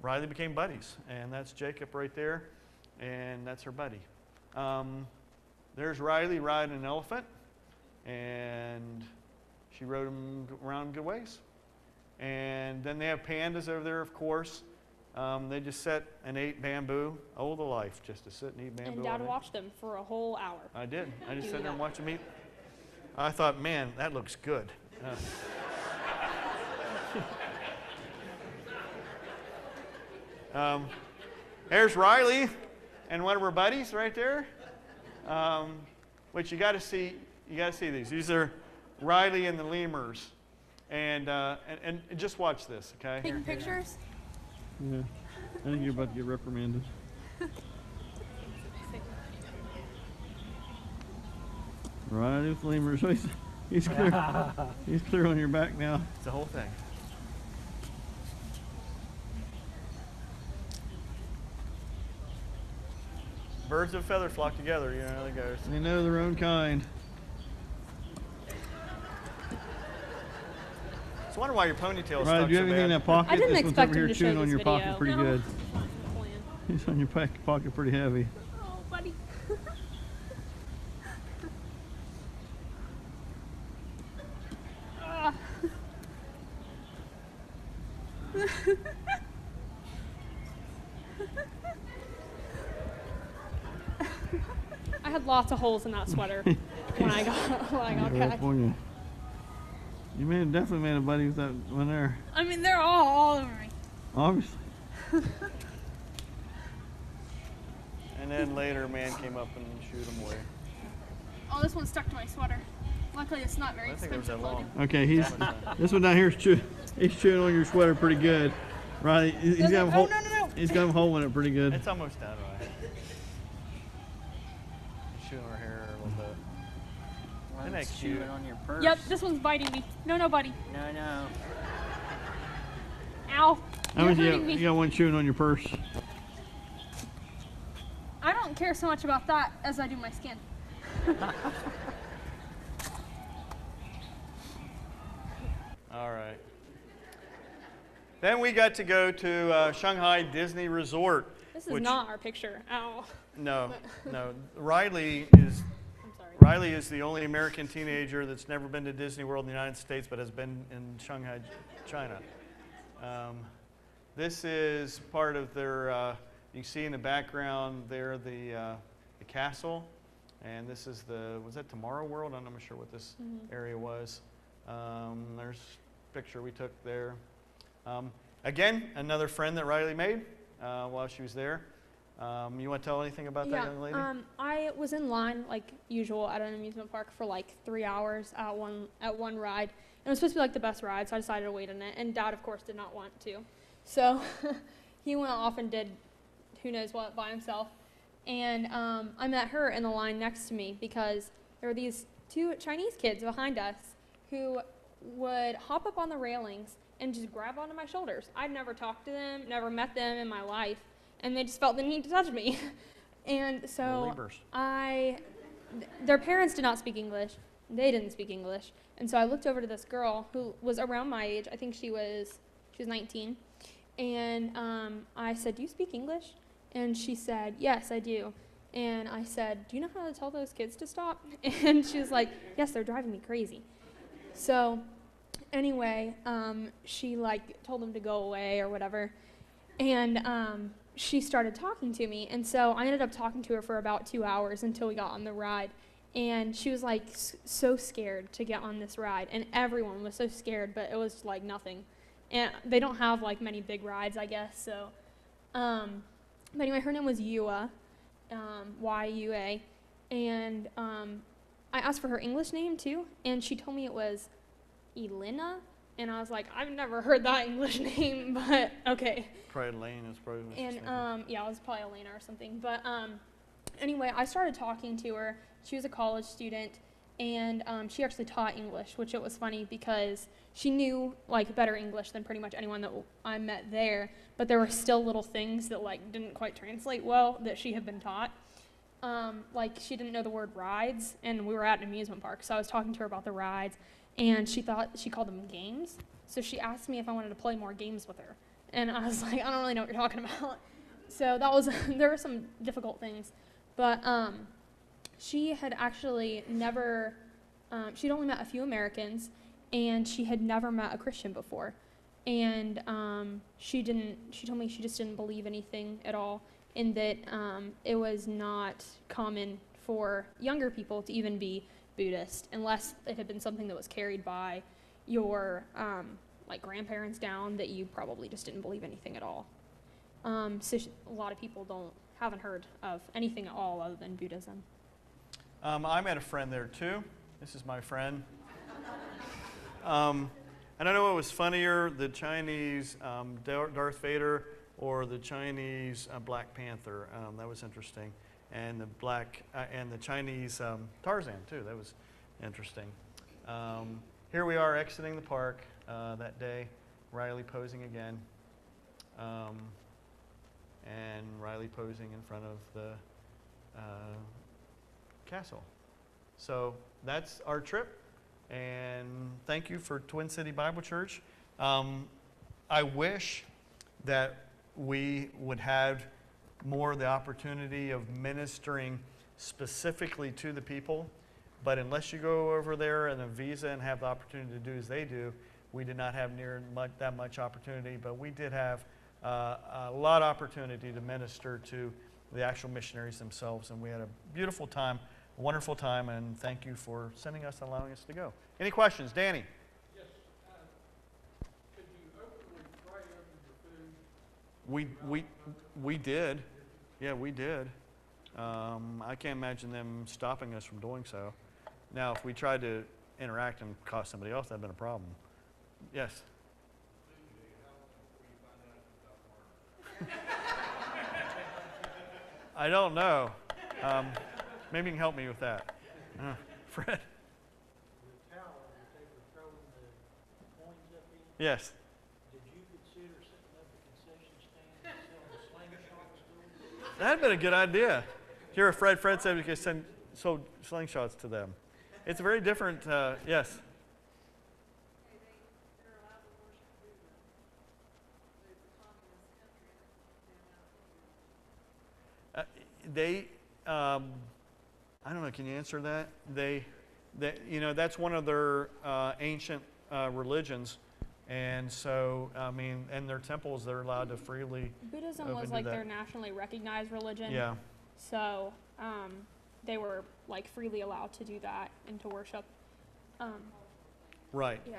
Riley became buddies. And that's Jacob right there, and that's her buddy. There's Riley riding an elephant, and she rode him around good ways. And then they have pandas over there, of course. They just sat and ate bamboo. Oh, the life, just to sit and eat bamboo. And Dad watched them for a whole hour. I did. I just sat there and watched them eat. I thought, man, that looks good. There's Riley and one of her buddies right there. Which you got to see. You got to see these. These are Riley and the lemurs, and just watch this, okay? Taking pictures? Yeah. I think you're about to get reprimanded. Riley with lemurs. He's clear. He's clear on your back now. It's the whole thing. Birds of a feather flock together, you know how that goes. They know their own kind. I wonder why your ponytail is Riley, stuck do you so have anything in bad. that pocket? I didn't This one's expect over him here to show chewing on this your video. pocket pretty No, good. that's not the plan. He's on your pocket pretty heavy. Oh, buddy. Ah. I had lots of holes in that sweater when I got back. California. You definitely made a buddy with that one there. I mean, they're all over me. Obviously. And then later, a man came up and shooed him away. Oh, this one stuck to my sweater. Luckily, it's not very I think it was expensive that long. clothing. Okay, this one down here is he's chewing on your sweater pretty good. Right? He's got a hole. No. He's got a hole in it pretty good. It's almost done, right? Shooting her hair a little bit. Isn't that cute? On your purse. Yep, this one's biting me. No, buddy. No. Ow. How You're much hurting me. you got one chewing on your purse? I don't care so much about that as I do my skin. All right. Then we got to go to Shanghai Disney Resort. This is not our picture. Ow. No. Riley is the only American teenager that's never been to Disney World in the United States, but has been in Shanghai, China. This is part of their. You see in the background there the castle, and this is was that Tomorrow World? I'm not sure what this area was. There's a picture we took there. Again, another friend that Riley made while she was there. You want to tell anything about that young lady? I was in line like usual at an amusement park for like 3 hours at one ride. And it was supposed to be like the best ride, so I decided to wait in it. And Dad, of course, did not want to. So he went off and did who knows what by himself. And I met her in the line next to me because there were these 2 Chinese kids behind us who would hop up on the railings and just grab onto my shoulders. I'd never talked to them, never met them in my life, and they just felt the need to touch me. And so their parents did not speak English. They didn't speak English. And so I looked over to this girl who was around my age. I think she was 19. And I said, "Do you speak English?" And she said, "Yes, I do." And I said, do you know how to tell those kids to stop? And she was like, yes, they're driving me crazy. So anyway, she like told them to go away or whatever. And she started talking to me. And so I ended up talking to her for about 2 hours until we got on the ride. And she was like so scared to get on this ride. And everyone was so scared, but it was like nothing. And they don't have like many big rides, I guess. So, but anyway, her name was Yua, Y-U-A. And I asked for her English name too. And she told me it was Elena. And I was like, I've never heard that English name, but okay. Probably Elaine is probably what she's And thinking. yeah, it was probably Elena or something. But anyway, I started talking to her. She was a college student, and she actually taught English, which it was funny because she knew like better English than pretty much anyone that I met there. But there were still little things that like didn't quite translate well that she had been taught. Like she didn't know the word rides, and we were at an amusement park, so I was talking to her about the rides. And she called them games. So she asked me if I wanted to play more games with her. And I was like, I don't really know what you're talking about. So that was, there were some difficult things. But she had actually never, she'd only met a few Americans, and she had never met a Christian before. And she told me she just didn't believe anything at all, and that it was not common for younger people to even be Buddhist, unless it had been something that was carried by your like grandparents down, that you probably just didn't believe anything at all. So a lot of people haven't heard of anything at all other than Buddhism. I met a friend there too. This is my friend. And I don't know what was funnier, the Chinese Darth Vader or the Chinese Black Panther. That was interesting. And the Chinese Tarzan too. That was interesting. Here we are exiting the park that day. Riley posing again, and Riley posing in front of the castle. So that's our trip. And thank you for Twin City Bible Church. I wish that we would have more of the opportunity of ministering specifically to the people. But unless you go over there and a visa and have the opportunity to do as they do, we did not have that much opportunity. But we did have a lot of opportunity to minister to the actual missionaries themselves. And we had a beautiful time, a wonderful time. And thank you for sending us and allowing us to go. Any questions? Danny? Yes. Could you openly pray over your food? We did. Yeah, we did. I can't imagine them stopping us from doing so. Now, if we tried to interact and cost somebody else, that'd been a problem. Yes. I don't know. Maybe you can help me with that. Fred? The tower that they were throwing the coins up in, Yes. did you consider setting up a concession stand and selling slingshots to them? That'd been a good idea. Here, Fred said we could send slingshots to them. It's a very different, yes. I don't know, can you answer that? That's one of their ancient religions. And so, I mean, in their temples, they're allowed to freely Buddhism open was to like that. their nationally recognized religion. Yeah. So they were like freely allowed to do that and to worship. Right. Yeah.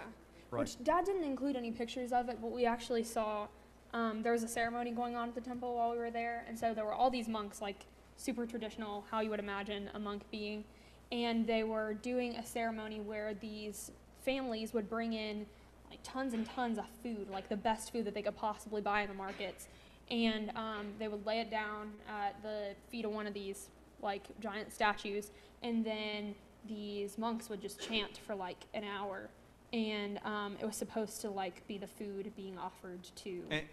Right. Which Dad didn't include any pictures of it, but we actually saw there was a ceremony going on at the temple while we were there. And so there were all these monks, like super traditional, how you would imagine a monk being. And they were doing a ceremony where these families would bring in like tons and tons of food, like the best food that they could possibly buy in the markets. And they would lay it down at the feet of one of these like giant statues, and then these monks would just chant for like an hour, and it was supposed to like be the food being offered to their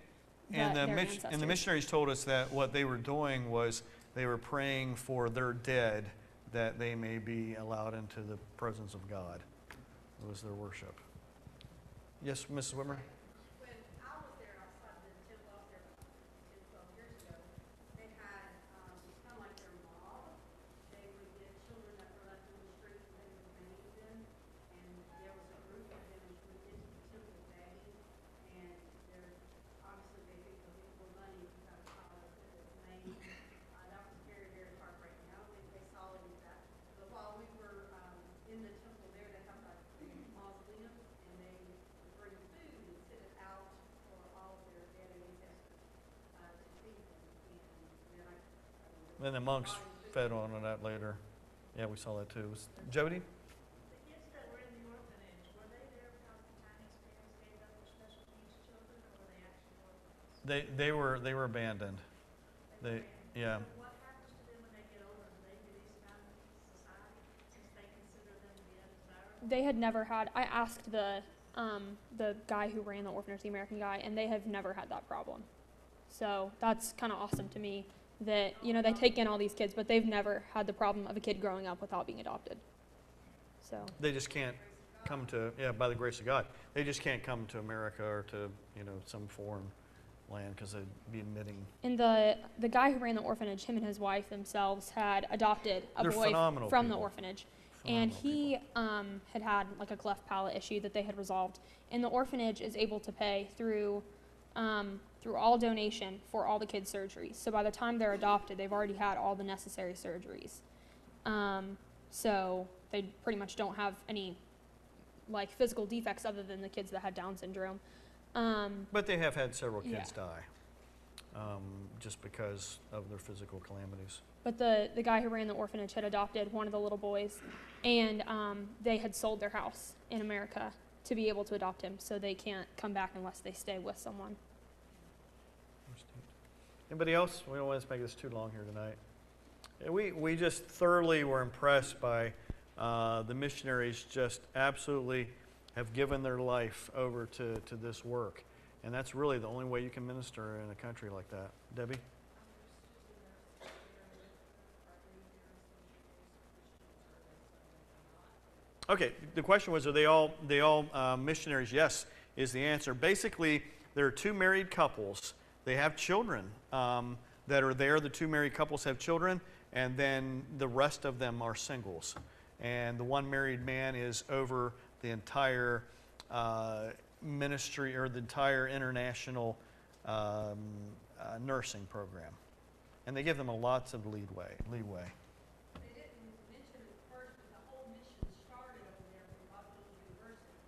ancestors. And the missionaries told us that what they were doing was they were praying for their dead, that they may be allowed into the presence of God. It was their worship. Yes, Mrs. Whitmer? When I was there, I saw the temple out there 10, 12 years ago. They had kind of like their mall And the monks fed on that later. Yeah, we saw that too. Jody? The kids that were in the orphanage, were they there because the Chinese parents gave up their special needs children, or were they actually orphans? They were abandoned. Yeah. So what happens to them when they get older? Do they release them out into society since they consider them to be undesirable? They had never had. I asked the guy who ran the orphanage, the American guy, and they have never had that problem. So that's kind of awesome to me that, you know, they take in all these kids, but they've never had the problem of a kid growing up without being adopted. So They just can't come to, by the grace of God, they just can't come to America or to, you know, some foreign land because they'd be admitting. And the guy who ran the orphanage, him and his wife themselves had adopted a They're boy phenomenal from the people. orphanage. And he had like a cleft palate issue that they had resolved. And the orphanage is able to pay through all donation for all the kids' surgeries. So by the time they're adopted, they've already had all the necessary surgeries. So they pretty much don't have any like physical defects other than the kids that had Down syndrome. But they have had several kids die just because of their physical calamities. But the guy who ran the orphanage had adopted one of the little boys, and they had sold their house in America to be able to adopt him, so they can't come back unless they stay with someone. Anybody else? We don't want to make this too long here tonight. We just thoroughly were impressed by the missionaries just absolutely have given their life over to this work. And that's really the only way you can minister in a country like that. Debbie? Okay, the question was, are they all missionaries? Yes, is the answer. Basically, there are two married couples. They have children that are there. The two married couples have children, and then the rest of them are singles. And the one married man is over the entire ministry or the entire international nursing program. And they give them lots of leeway. They didn't mention it first, but the whole mission started over there from Bund University.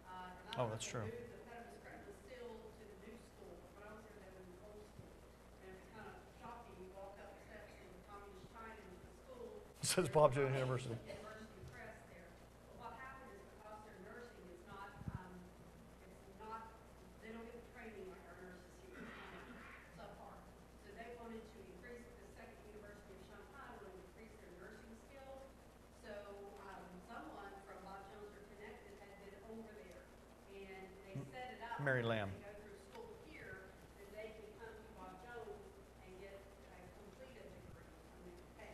And I Oh, don't that's know true. if they moved the pedestal still to the new school, but when I was there, they were in the old school. And it's kind of shocking, you walk up the steps in communist China into the school. It says Bob Jones University. University Press there. But what happened is because their nursing is not, they don't get the training like our nurses here in China, subpar. So they wanted to increase, the second University of Shanghai wanted to increase their nursing skills. So someone from Bob Jones or Connected had been over there, and they set it up. Mary Lamb. They go through school here, then they can come to Bob Jones and get a completed degree. I mean, pay.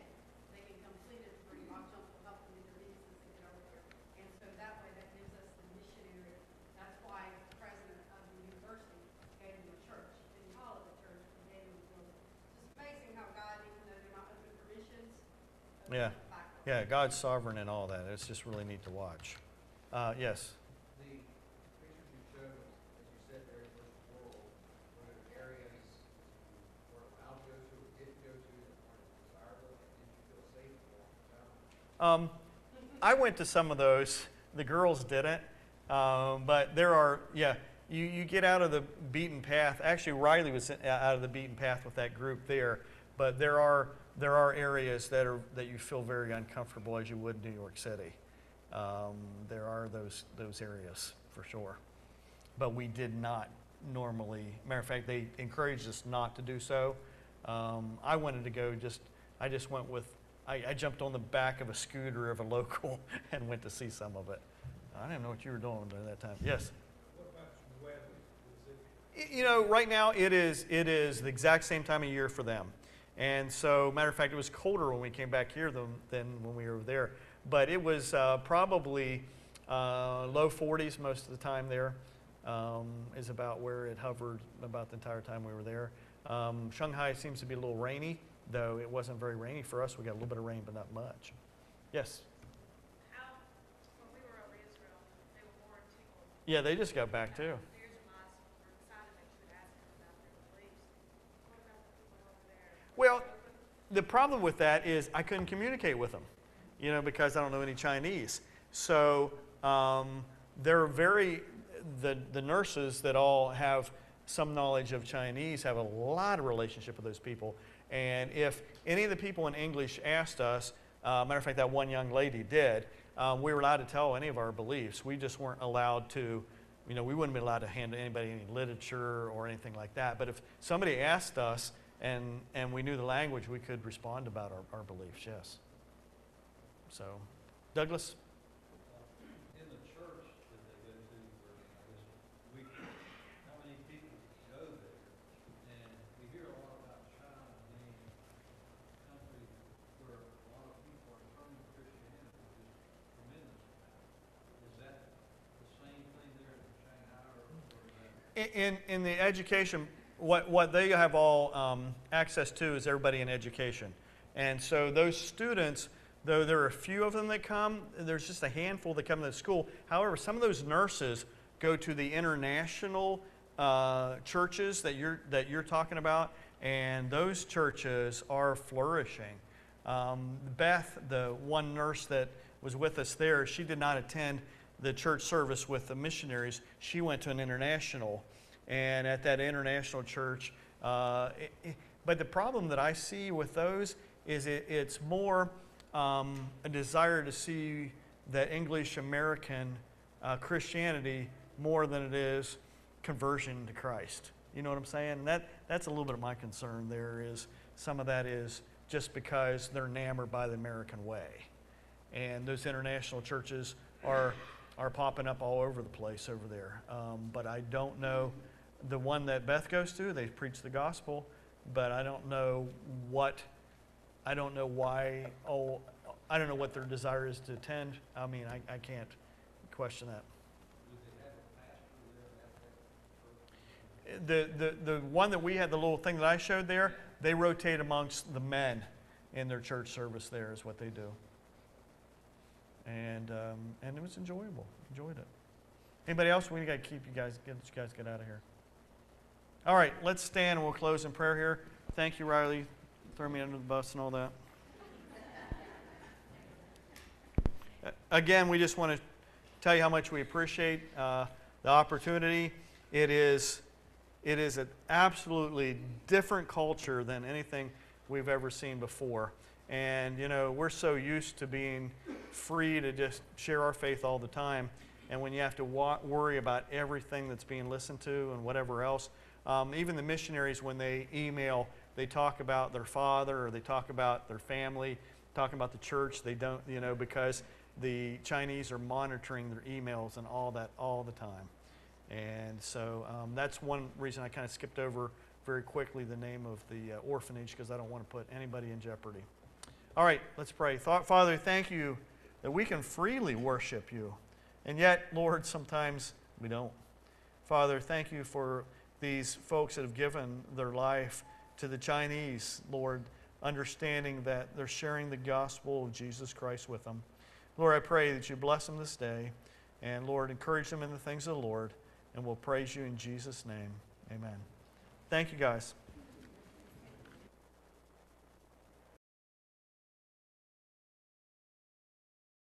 They can complete a degree. Bob Jones will help them get their visas and get over there. And so that way, that gives us the missionary. That's why the president of the university gave them a church. He didn't call it a church, but gave them a building. It's amazing how God, even though they're not open for missions, Yeah. Yeah, God's sovereign in all that. It's just really neat to watch. Yes. The pictures you showed us, as you said, very first world, were there areas you weren't allowed to go to or didn't go to that weren't desirable? Did you feel safe walking around? I went to some of those. The girls didn't. But there are, you get out of the beaten path. Actually, Riley was out of the beaten path with that group there. But there are areas that you feel very uncomfortable as you would in New York City. There are those areas for sure. But we did not normally. Matter of fact, they encouraged us not to do so. I wanted to go I just went with. I jumped on the back of a scooter of a local and went to see some of it. I didn't know what you were doing during that time. Yes. What about the weather? You know, right now it is the exact same time of year for them. And so, matter of fact, it was colder when we came back here than when we were there. But it was probably low 40s most of the time there, is about where it hovered about the entire time we were there. Shanghai seems to be a little rainy, though it wasn't very rainy for us. We got a little bit of rain, but not much. Yes? When we were over Israel, they were more tickled. Yeah, they just got back too. There's a lot were decided that you would ask them about their beliefs. What about the people over there? Well, the problem with that is I couldn't communicate with them, because I don't know any Chinese. So they're the nurses that all have some knowledge of Chinese have a lot of relationship with those people. And if any of the people in English asked us, matter of fact, that one young lady did, we were allowed to tell any of our beliefs. We just weren't allowed to, we wouldn't be allowed to hand anybody any literature or anything like that. But if somebody asked us and we knew the language, we could respond about our beliefs, yes. So, Douglas? In the church that they go to, where I guess weekly, how many people go there? And we hear a lot about China being a country where a lot of people are turning to Christianity, which is tremendous. Is that the same thing there in Shanghai, or is that? In the education, what they have all access to is everybody in education. And so those students, though there are a few of them that come, there's just a handful that come to the school. However, some of those nurses go to the international churches that you're talking about, and those churches are flourishing. Beth, the one nurse that was with us there, she did not attend the church service with the missionaries. She went to an international, and at that international church, but the problem that I see with those is it's more a desire to see the English American Christianity more than it is conversion to Christ. You know what I'm saying? That's a little bit of my concern there, is some of that is just because they're enamored by the American way. And those international churches are popping up all over the place over there. But I don't know, the one that Beth goes to, they preach the gospel, but I don't know why, I don't know what their desire is to attend. I mean, I can't question that. The one that we had, the little thing that I showed there, they rotate amongst the men in their church service there is what they do. And it was enjoyable. Enjoyed it. Anybody else? We got to keep you guys, get out of here. All right, let's stand and we'll close in prayer here. Thank you, Riley. Throw me under the bus and all that. Again, we just want to tell you how much we appreciate the opportunity. It is an absolutely different culture than anything we've ever seen before. And, we're so used to being free to just share our faith all the time. And when you have to worry about everything that's being listened to and whatever else, even the missionaries, when they email, they talk about their father or they talk about their family, talking about the church. They don't, because the Chinese are monitoring their emails and all that all the time. And so that's one reason I kind of skipped over very quickly the name of the orphanage, because I don't want to put anybody in jeopardy. All right, let's pray. Father, thank you that we can freely worship you. And yet, Lord, sometimes we don't. Father, thank you for these folks that have given their life to the Chinese, Lord, understanding that they're sharing the gospel of Jesus Christ with them. Lord, I pray that you bless them this day. And, Lord, encourage them in the things of the Lord. And we'll praise you in Jesus' name. Amen. Thank you, guys.